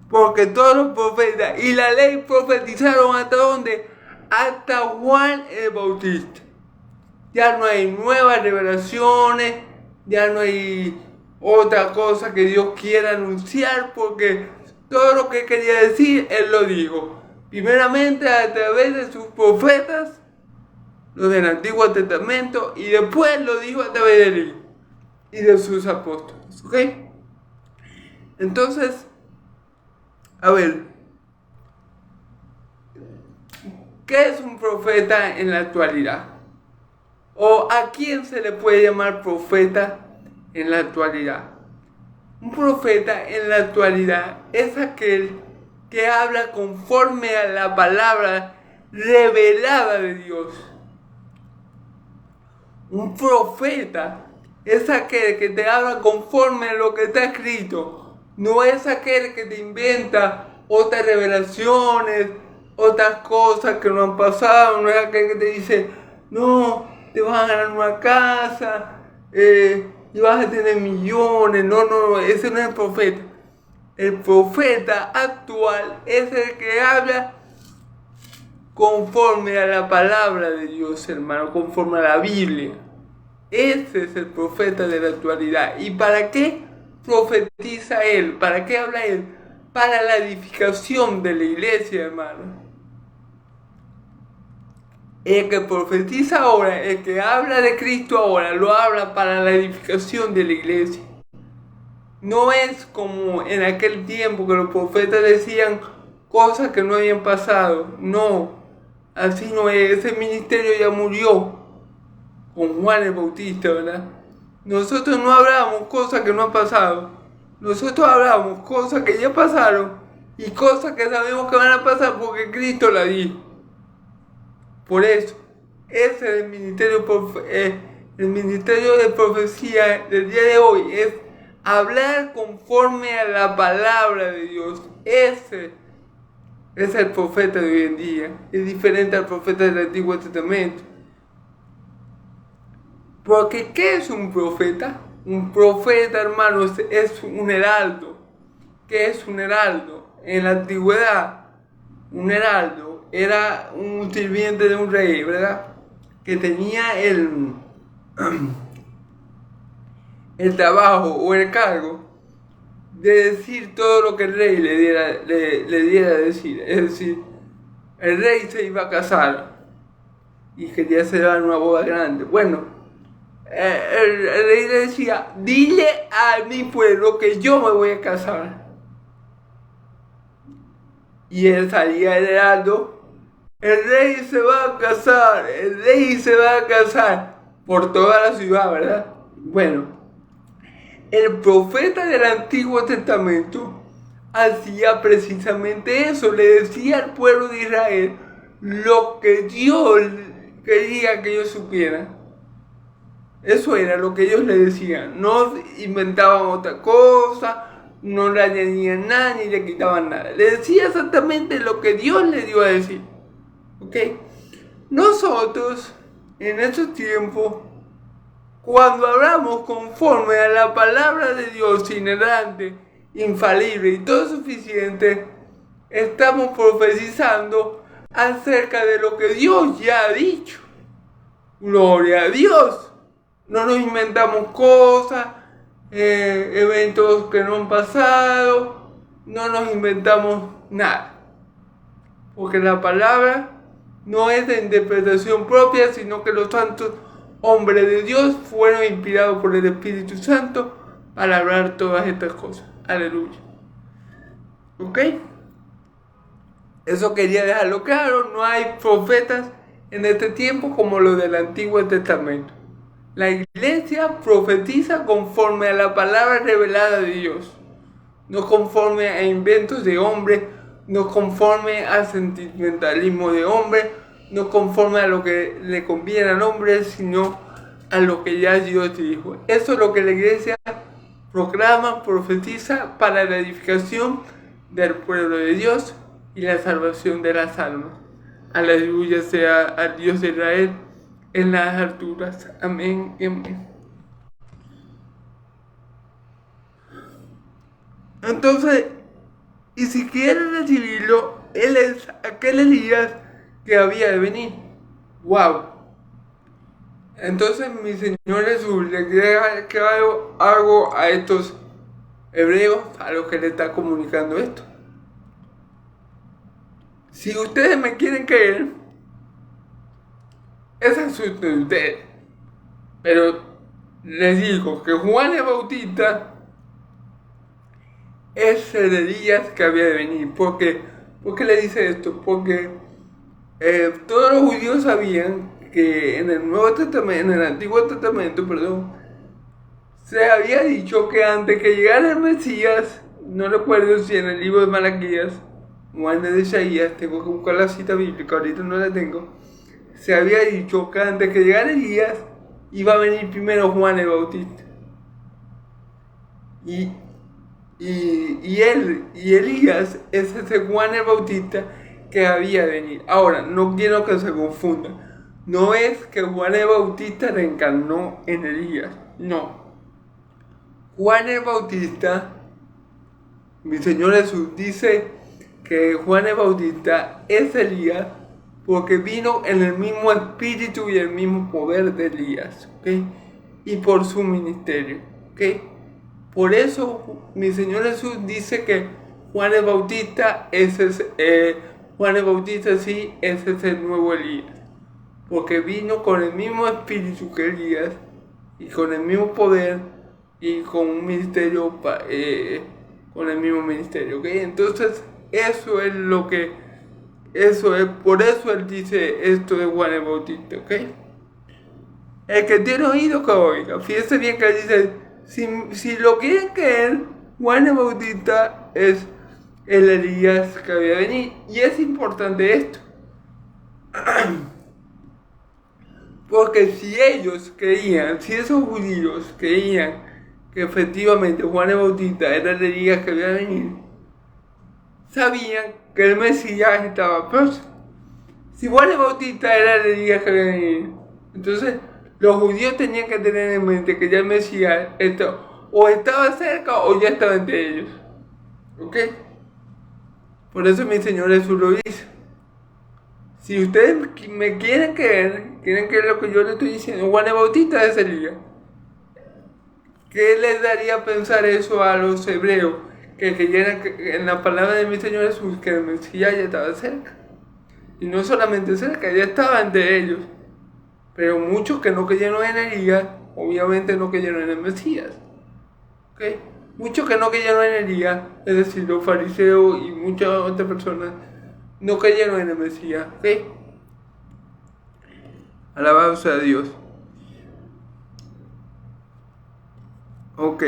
Speaker 1: Porque todos los profetas y la ley profetizaron hasta ¿dónde? Hasta Juan el Bautista. Ya no hay nuevas revelaciones, ya no hay otra cosa que Dios quiera anunciar, porque todo lo que quería decir, Él lo dijo. Primeramente a través de sus profetas, los del Antiguo Testamento, y después lo dijo a través del Hijo y de sus apóstoles. ¿Ok? Entonces, a ver, ¿qué es un profeta en la actualidad? ¿O a quién se le puede llamar profeta en la actualidad? Un profeta en la actualidad es aquel que habla conforme a la palabra revelada de Dios. Un profeta es aquel que te habla conforme a lo que está escrito. No es aquel que te inventa otras revelaciones, otras cosas que no han pasado. No es aquel que te dice, no, te vas a ganar una casa y vas a tener millones. No, ese no es el profeta. El profeta actual es el que habla conforme a la palabra de Dios, hermano, conforme a la Biblia. Ese es el profeta de la actualidad. ¿Y para qué profetiza él? ¿Para qué habla él? Para la edificación de la iglesia, hermano. El que profetiza ahora, el que habla de Cristo ahora, lo habla para la edificación de la iglesia. No es como en aquel tiempo que los profetas decían cosas que no habían pasado. No, así no es. Ese ministerio ya murió. con Juan el Bautista, ¿verdad? Nosotros no hablamos cosas que no han pasado. Nosotros hablamos cosas que ya pasaron y cosas que sabemos que van a pasar porque Cristo la dijo. Por eso, ese es el ministerio de profecía del día de hoy, es hablar conforme a la palabra de Dios. Ese es el profeta de hoy en día. Es diferente al profeta del Antiguo Testamento. Porque ¿qué es un profeta? Un profeta, hermanos, es un heraldo. ¿Qué es un heraldo? En la antigüedad, un heraldo era un sirviente de un rey, ¿verdad? Que tenía el trabajo o el cargo de decir todo lo que el rey le diera a decir. Es decir, el rey se iba a casar y quería celebrar una boda grande. Bueno, el rey le decía, dile a mi pueblo que yo me voy a casar. Y él salía el heraldo, el rey se va a casar, el rey se va a casar, por toda la ciudad, ¿verdad? Bueno, el profeta del Antiguo Testamento hacía precisamente eso, le decía al pueblo de Israel lo que Dios quería que ellos supieran. Eso era lo que ellos le decían, no inventaban otra cosa, no le añadían nada ni le quitaban nada. Le decía exactamente lo que Dios le dio a decir. ¿Ok? Nosotros, en estos tiempos, cuando hablamos conforme a la palabra de Dios, inerrante, infalible y todo suficiente, estamos profetizando acerca de lo que Dios ya ha dicho. Gloria a Dios. No nos inventamos cosas, eventos que no han pasado, no nos inventamos nada. Porque la palabra no es de interpretación propia, sino que los santos hombres de Dios fueron inspirados por el Espíritu Santo para hablar todas estas cosas. Aleluya. ¿Ok? Eso quería dejarlo claro, no hay profetas en este tiempo como los del Antiguo Testamento. La iglesia profetiza conforme a la palabra revelada de Dios, no conforme a inventos de hombre, no conforme al sentimentalismo de hombre, no conforme a lo que le conviene al hombre, sino a lo que ya Dios dijo. Eso es lo que la iglesia proclama, profetiza para la edificación del pueblo de Dios y la salvación de las almas. Aleluya sea al Dios de Israel en las alturas. Amén y amén. Entonces, y si quieren recibirlo, él es aquel Elías que había de venir. ¡Wow! Entonces, mi Señor Jesús le quiere dejar claro algo a estos hebreos a los que le está comunicando esto. Si ustedes me quieren creer, ese es asunto de ustedes. Pero les digo que Juan el Bautista es el Elías que había de venir. ¿Por qué le dice esto? Porque todos los judíos sabían que en el Nuevo Testamento, en el Antiguo Testamento, se había dicho que antes que llegara el Mesías, no recuerdo si en el libro de Malaquías o en el de Isaías, tengo que buscar la cita bíblica, ahorita no la tengo, se había dicho que antes que llegara Elías, iba a venir primero Juan el Bautista. Y Elías es ese Juan el Bautista que había de venir. Ahora, no quiero que se confundan. No es que Juan el Bautista reencarnó en Elías. No. Juan el Bautista, mi Señor Jesús, dice que Juan el Bautista es Elías porque vino en el mismo espíritu y el mismo poder de Elías. ¿Okay? Y por su ministerio. ¿Okay? Por eso mi Señor Jesús dice que Juan el Bautista es el nuevo Elías. Porque vino con el mismo espíritu que Elías y con el mismo poder y con un ministerio, con el mismo ministerio. ¿Okay? Entonces eso es por eso él dice esto de Juan el Bautista. ¿Okay? el que tiene oído que oiga. Fíjense bien que dice, si lo quieren creer, Juan el Bautista es el Elías que había venido. Y es importante esto. Porque si ellos creían, si esos judíos creían que efectivamente Juan el Bautista era el Elías que había venido, sabían que el Mesías estaba próximo. Si Juan el Bautista era el Elías que había venido, entonces los judíos tenían que tener en mente que ya el Mesías o estaba cerca o ya estaba entre ellos. ¿Ok? Por eso mi Señor Jesús lo dice. Si ustedes me quieren creer lo que yo les estoy diciendo, Juan el Bautista es Elías. ¿Qué les daría a pensar eso a los hebreos? Que creyeran en la palabra de mi Señor Jesús, que el Mesías ya estaba cerca. Y no solamente cerca, ya estaba entre ellos. Pero muchos que no creyeron en Elías, obviamente no creyeron en el Mesías. ¿Ok? Muchos que no creyeron en Elías, es decir, los fariseos y muchas otras personas, no creyeron en el Mesías. ¿Ok? Alabado sea Dios. Ok.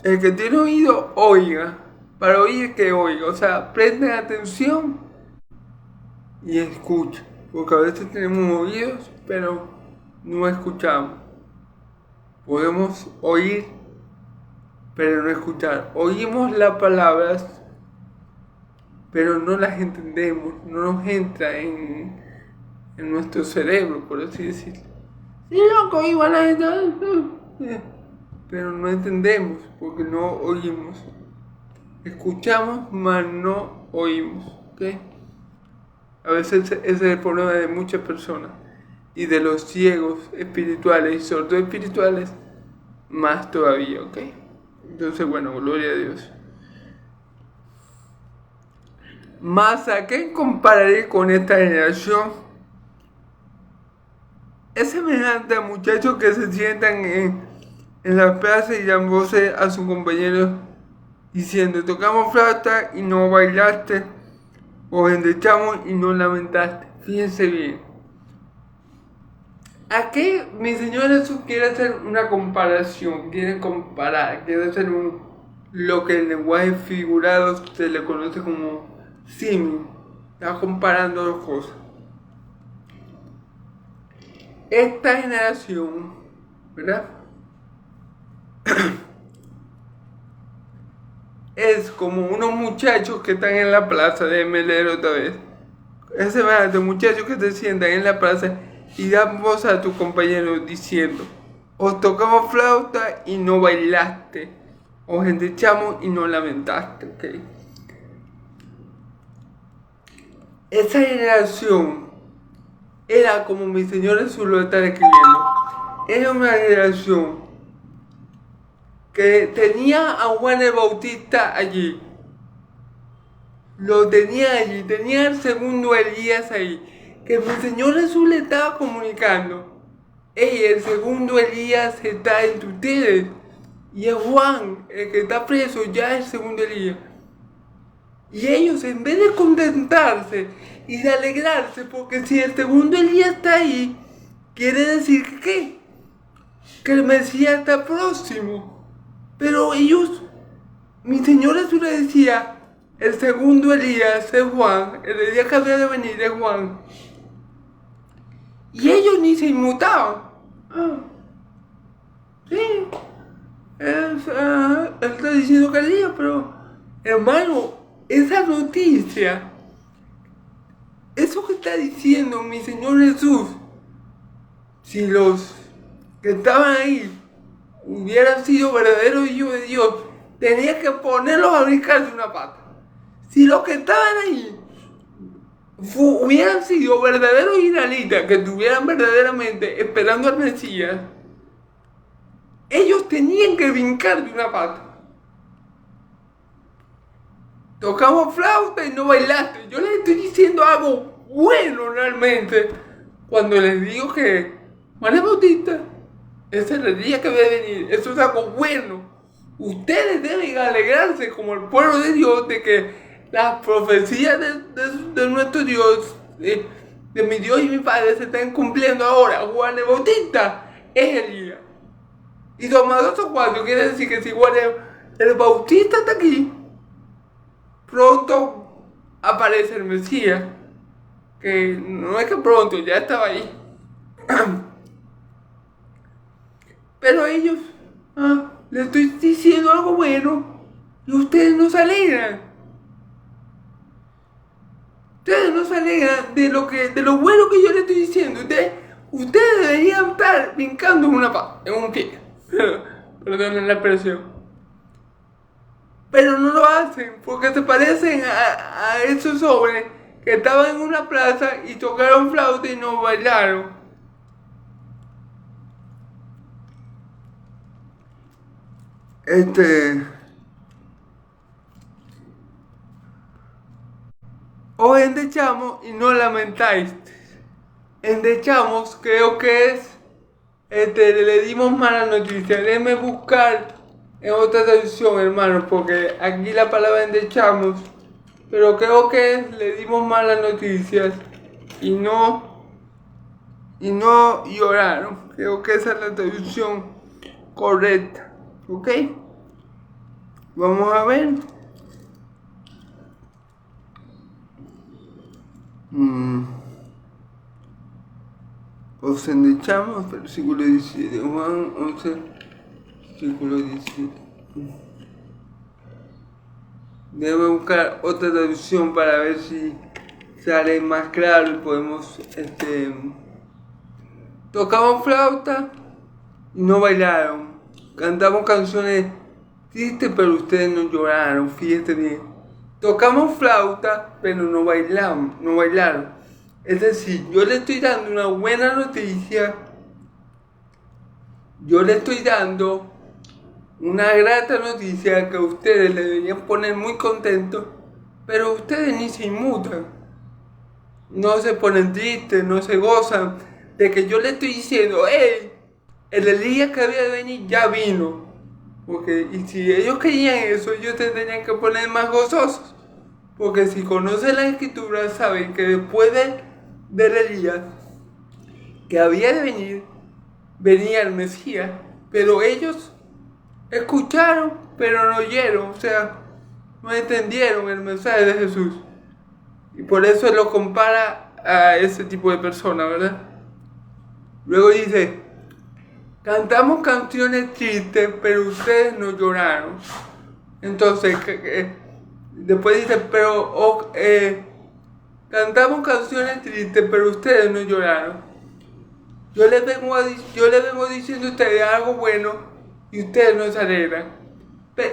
Speaker 1: El que tiene oído, oiga. Para oír, que oiga. O sea, presten atención y escuchen. Porque a veces tenemos oídos, pero no escuchamos. Podemos oír, pero no escuchar. Oímos las palabras, pero no las entendemos. No nos entra en nuestro cerebro, por así decirlo. Sí, loco, igual la gente, pero no entendemos porque no oímos. Escuchamos, mas no oímos. ¿Ok? A veces ese es el problema de muchas personas. Y de los ciegos espirituales y sordos espirituales, más todavía. ¿Ok? Entonces, bueno, gloria a Dios. Mas, ¿a qué compararé con esta generación? Es semejante a muchachos que se sientan en la plaza y dan voces a sus compañeros diciendo: tocamos flauta y no bailaste, o endechamos y no lamentaste. Fíjense bien. Aquí mi Señor Jesús quiere hacer una comparación, quiere comparar, quiere hacer lo que en lenguaje figurado se le conoce como símil. Está comparando dos cosas. Esta generación, ¿verdad? Es como unos muchachos que están en la plaza, déjenme leer otra vez. Es semejante a muchachos que se sientan en la plaza y dan voz a tus compañeros diciendo: os tocamos flauta y no bailaste, os endechamos y no lamentaste. ¿Okay? Esa generación era como mi Señor Jesús lo está describiendo. Era una generación que tenía a Juan el Bautista allí. Lo tenía allí, tenía el segundo Elías ahí, que mi Señor Jesús le estaba comunicando: hey, el segundo Elías está entre ustedes, y es Juan, el que está preso, ya es el segundo Elías. Y ellos, en vez de contentarse y de alegrarse, porque si el segundo Elías está ahí, quiere decir que ¿qué? Que el Mesías está próximo. Pero ellos, mi Señor Jesús le decía: el segundo Elías es Juan, el Elías que había de venir es Juan. Y ellos ni se inmutaban. Sí, él está diciendo que Elías, pero hermano, esa noticia, eso que está diciendo mi Señor Jesús, si los que estaban ahí hubieran sido verdaderos hijos de Dios, tenía que ponerlos a brincar de una pata. Si los que estaban ahí hubieran sido verdaderos israelitas, que estuvieran verdaderamente esperando al Mesías, ellos tenían que brincar de una pata. Tocamos flauta y no bailaste. Yo les estoy diciendo algo bueno realmente cuando les digo que Juan el Bautista es el Elías que debe venir. Eso es algo bueno. Ustedes deben alegrarse como el pueblo de Dios de que las profecías de nuestro Dios, de mi Dios y mi Padre, se están cumpliendo ahora. Juan el Bautista es Elías. Y toma 2 o 4 quiere decir que si igual el Bautista está aquí, pronto aparece el Mesías, que no es que pronto, ya estaba ahí. Pero ellos, les estoy diciendo algo bueno y ustedes no se alegran. Ustedes no se alegran de lo bueno que yo les estoy diciendo. Ustedes deberían estar brincando en un pie. Perdonen la expresión. Pero no lo hacen porque se parecen a esos hombres que estaban en una plaza y tocaron flauta y no bailaron. Os endechamos y no lamentáis. Endechamos creo que es, le dimos mala noticia. Déjenme buscar en otra traducción, hermanos, porque aquí la palabra endechamos, pero creo que es, le dimos malas noticias y no lloraron. Creo que esa es la traducción correcta. ¿Ok? Vamos a ver. Os endechamos, versículo 17, Juan 11, versículo 17. Debo buscar otra traducción para ver si sale más claro y podemos, tocamos flauta y no bailaron. Cantamos canciones tristes, pero ustedes no lloraron, fíjense bien. Tocamos flauta, pero no bailaron. Es decir, yo le estoy dando una buena noticia, yo le estoy dando una grata noticia que ustedes le deberían poner muy contentos, pero ustedes ni se inmutan, no se ponen tristes, no se gozan de que yo le estoy diciendo, hey, el Elías que había de venir ya vino. Porque, y si ellos querían eso, ellos tendrían que poner más gozosos. Porque si conocen la escritura, saben que después del Elías que había de venir, venía el Mesías. Pero ellos escucharon, pero no oyeron, o sea, no entendieron el mensaje de Jesús. Y por eso lo compara a ese tipo de personas, ¿verdad? Luego dice, cantamos canciones tristes, pero ustedes no lloraron. Entonces, después dice, pero cantamos canciones tristes, pero ustedes no lloraron. Yo les vengo diciendo a ustedes algo bueno y ustedes no se alegran.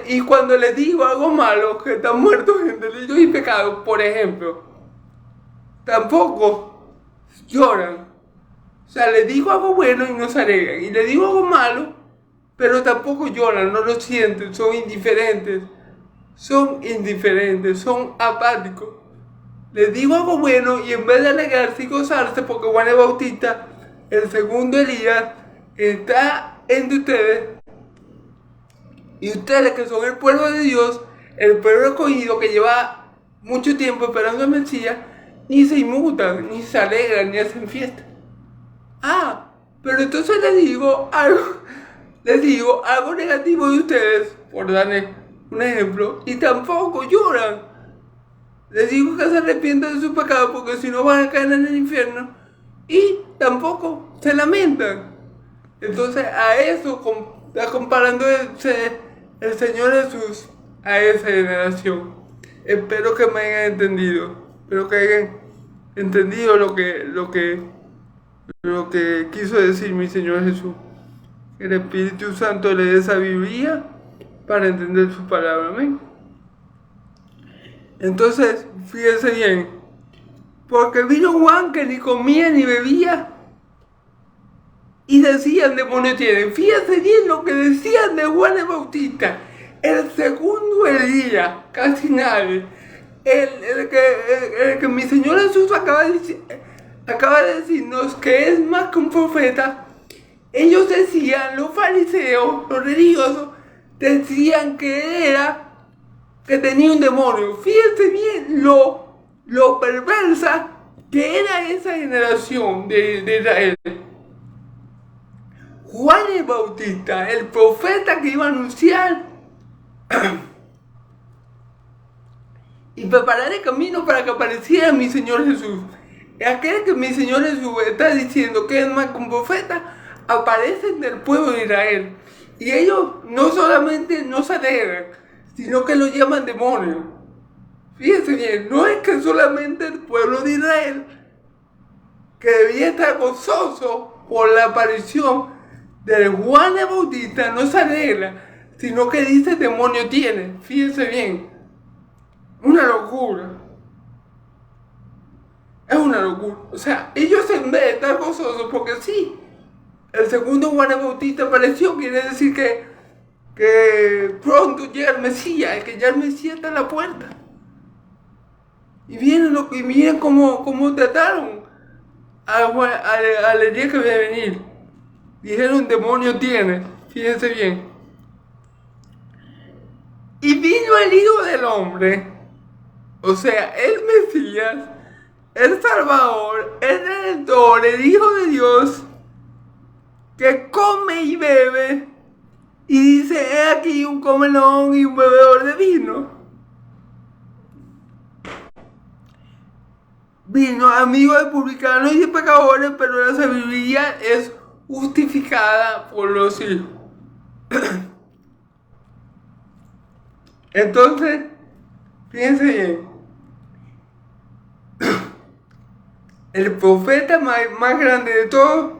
Speaker 1: Y cuando les digo algo malo, que están muertos en delitos y pecados, por ejemplo, tampoco lloran. O sea, les digo algo bueno y no se alegran. Y les digo algo malo, pero tampoco lloran, no lo sienten, son indiferentes, son apáticos. Les digo algo bueno y en vez de alegrarse y gozarse, porque Juan el Bautista, el segundo Elías, está entre ustedes, y ustedes que son el pueblo de Dios, el pueblo escogido que lleva mucho tiempo esperando al Mesías, ni se inmutan, ni se alegran, ni hacen fiesta. Pero entonces les digo algo negativo de ustedes, por darles un ejemplo, y tampoco lloran. Les digo que se arrepientan de su pecado porque si no van a caer en el infierno, y tampoco se lamentan. Entonces a eso está comparando el Señor Jesús a esa generación. Espero que me hayan entendido, espero que hayan entendido lo que quiso decir mi Señor Jesús. Que el Espíritu Santo le dé sabiduría para entender su palabra. Amén. Entonces, fíjense bien. Porque vino Juan que ni comía ni bebía y decían demonio tienen. Fíjense bien lo que decían de Juan el Bautista. El segundo Elías, casi nadie. El que mi Señor Jesús acaba de decirnos que es más que un profeta. Ellos decían, los fariseos, los religiosos, decían que tenía un demonio. Fíjense bien lo perversa que era esa generación de Israel. Juan el Bautista, el profeta que iba a anunciar y preparar el camino para que apareciera mi Señor Jesús. Aquel que mi Señor Jesús está diciendo que es más que un profeta, aparece del pueblo de Israel. Y ellos no solamente no se alegran, sino que lo llaman demonio. Fíjense bien, no es que solamente el pueblo de Israel, que debía estar gozoso por la aparición de Juan el Bautista, no se alegra, sino que dice demonio tiene. Fíjense bien, una locura. Es una locura. O sea, ellos en vez de estar gozosos, porque sí, el segundo Juan el Bautista apareció, quiere decir que pronto llega el Mesías, que ya el Mesías está en la puerta. Y miren cómo trataron al día que va a venir. Dijeron demonio tiene, fíjense bien. Y vino el Hijo del Hombre, o sea, el Mesías, el Salvador, el Redentor, el Hijo de Dios, que come y bebe, y dice, he aquí un comelón y un bebedor de vino. Vino amigo de publicanos y de pecadores, pero la sabiduría es justificada por los hijos. Entonces, fíjense bien, el profeta más grande de todos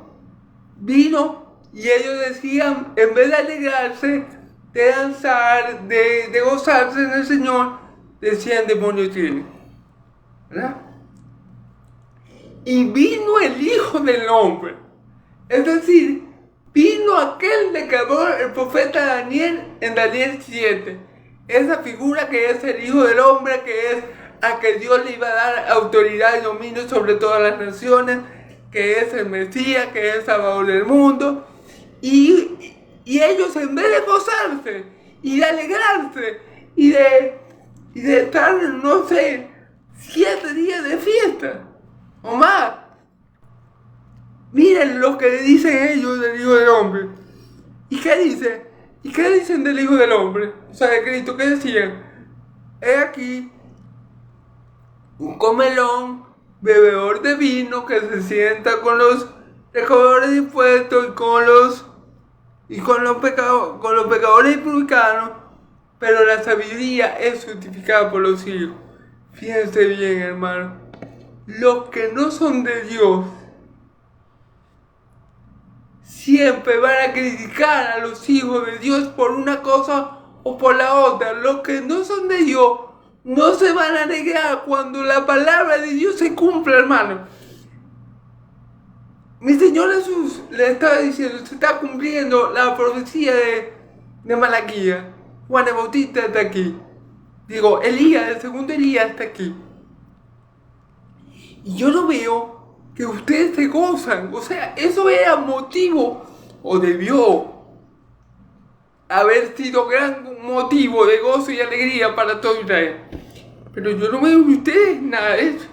Speaker 1: vino y ellos decían, en vez de alegrarse, de danzar, de gozarse en el Señor, decían demonio tiene, ¿verdad? Y vino el Hijo del Hombre, es decir, vino aquel de que habló el profeta Daniel en Daniel 7, esa figura que es el Hijo del Hombre, que es a que Dios le iba a dar autoridad y dominio sobre todas las naciones, que es el Mesías, que es el Salvador del mundo. Y ellos, en vez de gozarse y de alegrarse y de estar, no sé, 7 días de fiesta o más, miren lo que dicen ellos del Hijo del Hombre. ¿Y qué dicen? ¿Y qué dicen del Hijo del Hombre? O sea, de Cristo, ¿qué decían? He aquí un comelón, bebedor de vino, que se sienta con los recaudadores de impuestos y con los pecadores y publicanos, pero la sabiduría es justificada por los hijos. Fíjense bien, hermano, los que no son de Dios siempre van a criticar a los hijos de Dios por una cosa o por la otra. Los que no son de Dios no se van a alegrar cuando la palabra de Dios se cumpla, hermano. Mi Señor Jesús le estaba diciendo, se está cumpliendo la profecía de Malaquías. Juan el Bautista está aquí. Digo, Elías, el segundo Elías está aquí. Y yo lo veo que ustedes se gozan. O sea, eso era motivo, o debió haber sido gran motivo de gozo y alegría para todo Israel. Pero yo no veo en ustedes nada de eso.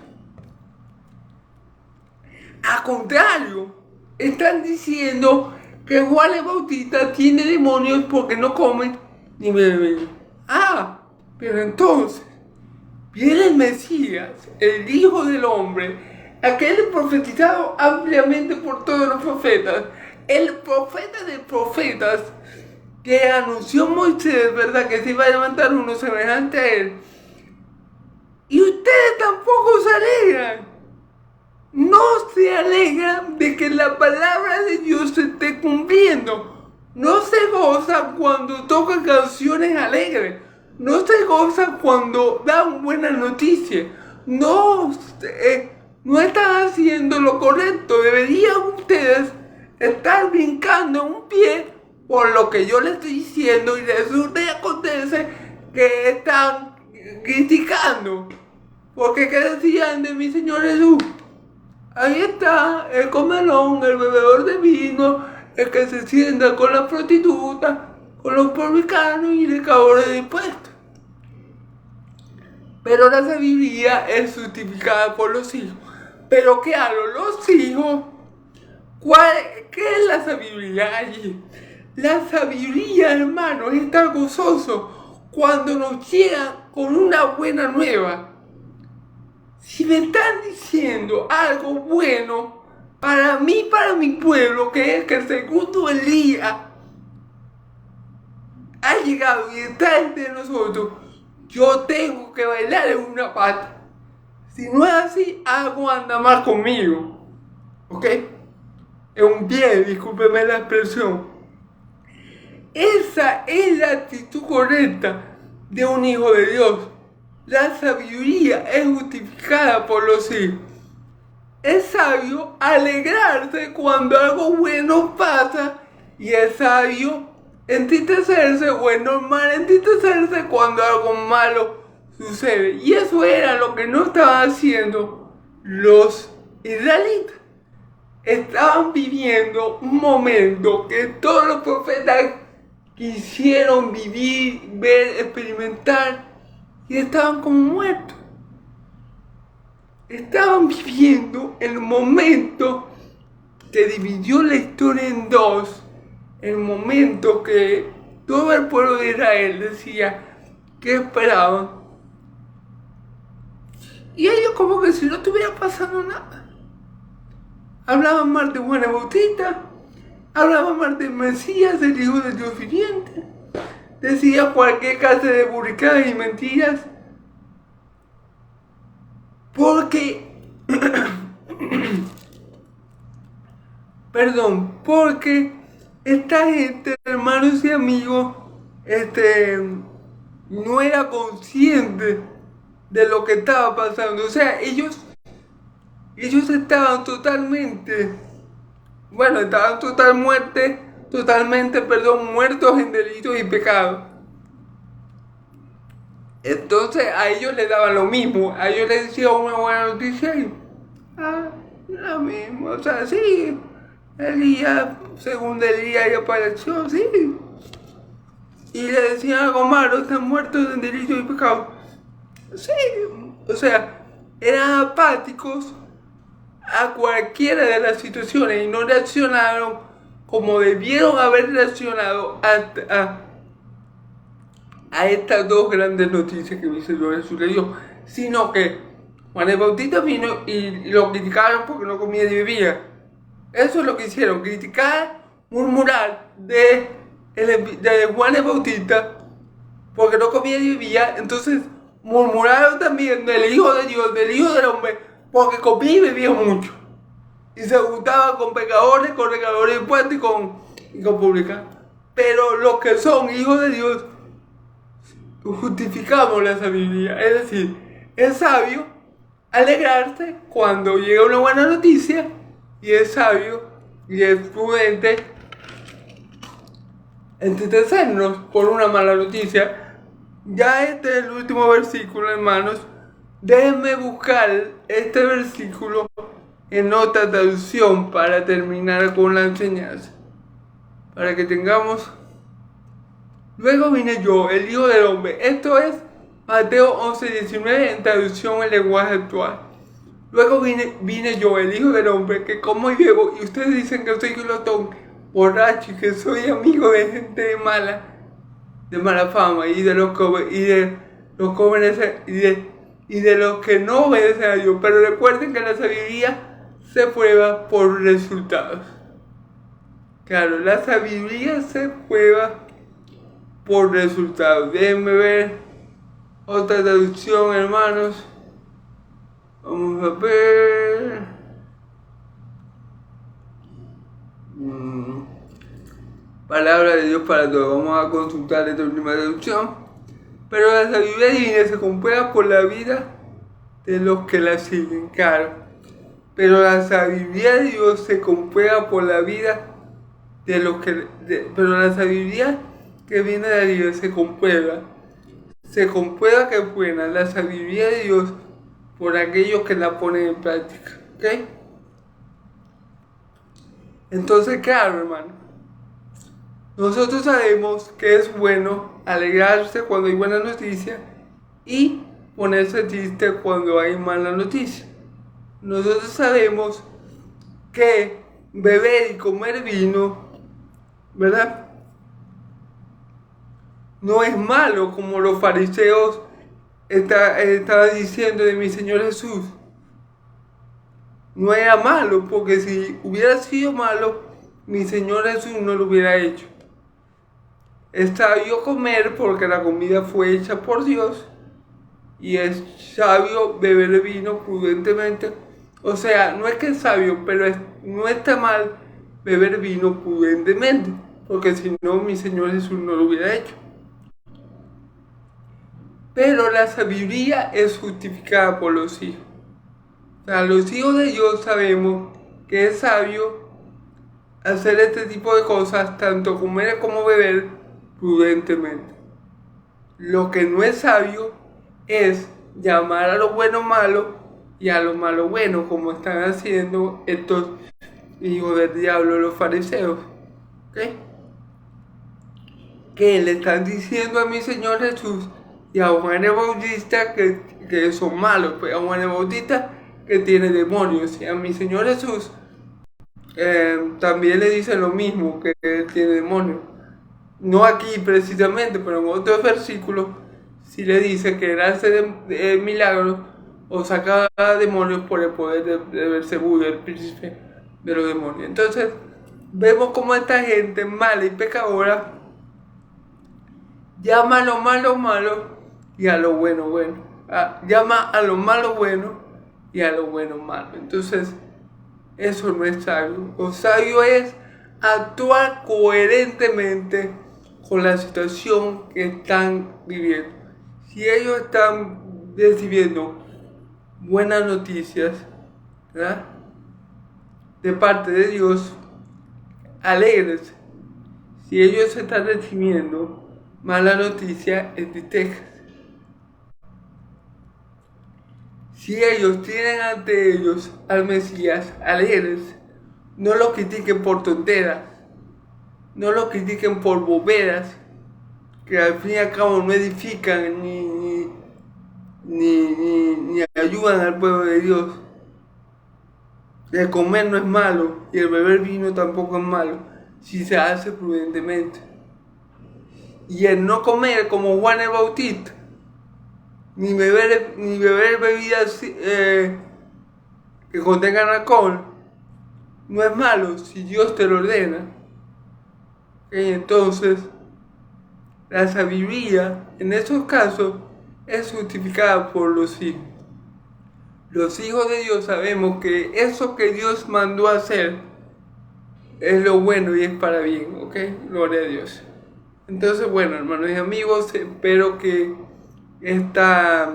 Speaker 1: Al contrario, están diciendo que Juan el Bautista tiene demonios porque no come ni bebe. Ah, pero entonces viene el Mesías, el Hijo del Hombre, aquel profetizado ampliamente por todos los profetas, el profeta de profetas que anunció Moisés, ¿verdad? Que se iba a levantar uno semejante a él. Y ustedes tampoco se alegran. No se alegran de que la palabra de Dios se esté cumpliendo. No se gozan cuando tocan canciones alegres. No se gozan cuando dan buenas noticias. No están haciendo lo correcto. Deberían ustedes estar brincando en un pie por lo que yo les estoy diciendo, y resulta y acontece que están criticando. Porque ¿qué decían de mi Señor Jesús? Ahí está el comelón, el bebedor de vino, el que se sienta con las prostitutas, con los publicanos y recaudadores de impuestos. Pero la sabiduría es justificada por los hijos. Pero ¿qué hago? Los hijos ¿Qué es la sabiduría allí? La sabiduría, hermano, es estar gozoso cuando nos llegan con una buena nueva. Si me están diciendo algo bueno para mí, para mi pueblo, que es que el segundo Elías ha llegado y está entre nosotros, yo tengo que bailar en una pata. Si no es así, algo anda mal conmigo. ¿Ok? Es un pie, discúlpeme la expresión. Esa es la actitud correcta de un hijo de Dios. La sabiduría es justificada por los hijos. Es sabio alegrarse cuando algo bueno pasa y es sabio entristecerse, o es normal entristecerse cuando algo malo sucede. Y eso era lo que no estaban haciendo los israelitas. Estaban viviendo un momento que todos los profetas quisieron vivir, ver, experimentar, y estaban como muertos. Estaban viviendo el momento que dividió la historia en dos, el momento que todo el pueblo de Israel decía que esperaban, y ellos como que si no estuviera pasando nada. Hablaban mal de Juan el Bautista, hablaban mal del Mesías, el Hijo de Dios viviente, decía cualquier clase de burradas y mentiras, porque porque esta gente, hermanos y amigos, no era consciente de lo que estaba pasando. O sea, ellos estaban totalmente muertos en delitos y pecados. Entonces a ellos les daban lo mismo, a ellos les decía una buena noticia y lo mismo, o sea, sí, Elías, según Elías y apareció, sí. Y le decían algo malo, están muertos en delitos y pecados. Sí, o sea, eran apáticos a cualquiera de las situaciones y no reaccionaron como debieron haber reaccionado a estas dos grandes noticias que mi Señor Jesús le dio, sino que Juan el Bautista vino y lo criticaron porque no comía ni bebía. Eso es lo que hicieron, criticar, murmurar de Juan el Bautista porque no comía ni bebía. Entonces murmuraron también del Hijo de Dios, del Hijo del Hombre, porque comía y bebía mucho y se juntaba con pecadores, con recaudadores de impuestos y con publicanos. Pero los que son hijos de Dios justificamos la sabiduría, es decir, es sabio alegrarse cuando llega una buena noticia y es sabio y es prudente entristecernos por una mala noticia. Ya este es el último versículo, hermanos. Déjenme buscar este versículo en otra traducción para terminar con la enseñanza, para que tengamos. Luego vine yo, el Hijo del Hombre. Esto es Mateo 11:19 en traducción en lenguaje actual. Luego vine yo, el Hijo del Hombre, que como y bebo, y ustedes dicen que soy glotón, borracho, y que soy amigo de gente de mala fama, y de los jóvenes, y de los que no obedecen a Dios. Pero recuerden que la sabiduría se prueba por resultados. Claro, la sabiduría se prueba por resultados. Déjenme ver otra traducción, hermanos. Vamos a ver. Palabra de Dios para todos. Vamos a consultar esta última traducción. Pero la sabiduría divina se comprueba por la vida de los que la siguen. Claro. Pero la sabiduría de Dios se comprueba por la vida de los que. Pero la sabiduría que viene de Dios se comprueba que es buena la sabiduría de Dios por aquellos que la ponen en práctica. ¿Ok? Entonces, claro, hermano, nosotros sabemos que es bueno alegrarse cuando hay buena noticia y ponerse triste cuando hay mala noticia. Nosotros sabemos que beber y comer vino, ¿verdad? No es malo como los fariseos estaban diciendo de mi Señor Jesús. No era malo, porque si hubiera sido malo, mi Señor Jesús no lo hubiera hecho. Es sabio comer porque la comida fue hecha por Dios, y es sabio beber vino prudentemente. O sea, no es que es sabio, pero no está mal beber vino prudentemente, porque si no, mi Señor Jesús no lo hubiera hecho. Pero la sabiduría es justificada por los hijos. O sea, los hijos de Dios sabemos que es sabio hacer este tipo de cosas, tanto comer como beber, prudentemente. Lo que no es sabio es llamar a lo bueno malo y a lo malo bueno, como están haciendo estos hijos del diablo, los fariseos. ¿Okay? Que le están diciendo a mi Señor Jesús y a Juan el Bautista que son malos, pues a Juan el Bautista que tiene demonios, y a mi Señor Jesús también le dice lo mismo, que tiene demonios. No aquí precisamente, pero en otros versículos sí le dice que él hace milagros o saca demonios por el poder de Belcebú, el príncipe de los demonios. Entonces vemos cómo esta gente mala y pecadora llama a lo malo malo y a lo bueno bueno. Llama a lo malo bueno y a lo bueno malo. Entonces eso no es sabio. Lo sabio es actuar coherentemente con la situación que están viviendo. Si ellos están recibiendo buenas noticias, ¿verdad?, de parte de Dios, alegres. Si ellos están recibiendo mala noticia, entristezcan. Si ellos tienen ante ellos al Mesías, alegres, no lo critiquen por tonteras, no lo critiquen por boberas, que al fin y al cabo no edifican ni ayudan al pueblo de Dios. El comer no es malo y el beber vino tampoco es malo, si se hace prudentemente. Y el no comer como Juan el Bautista, ni beber bebidas que contengan alcohol, no es malo si Dios te lo ordena. Entonces, la sabiduría en esos casos es justificada por los hijos. Los hijos de Dios sabemos que eso que Dios mandó a hacer es lo bueno y es para bien, ¿ok? Gloria a Dios. Entonces, bueno, hermanos y amigos, espero que esta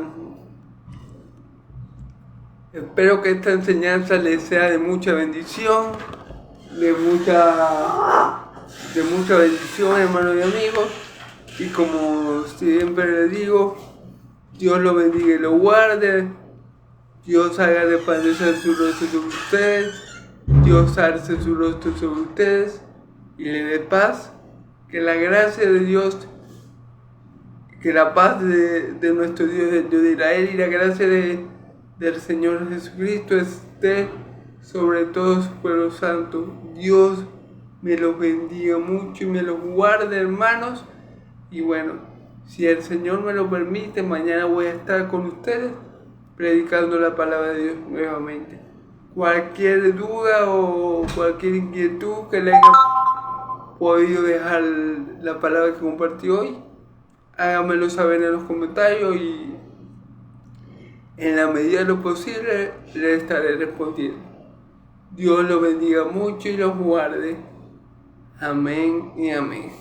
Speaker 1: enseñanza les sea de mucha bendición, de mucha bendición, hermanos y amigos. Y como siempre les digo, Dios lo bendiga y lo guarde. Dios haga resplandecer su rostro sobre ustedes. Dios alce su rostro sobre ustedes y le dé paz. Que la gracia de Dios, que la paz de nuestro Dios, el Dios de Israel, y la gracia del Señor Jesucristo esté sobre todo su pueblo santo. Dios me los bendiga mucho y me los guarde, hermanos. Y bueno, si el Señor me lo permite, mañana voy a estar con ustedes predicando la palabra de Dios nuevamente. Cualquier duda o cualquier inquietud que le haya podido dejar la palabra que compartí hoy, háganmelo saber en los comentarios y en la medida de lo posible le estaré respondiendo. Dios los bendiga mucho y los guarde. Amén y amén.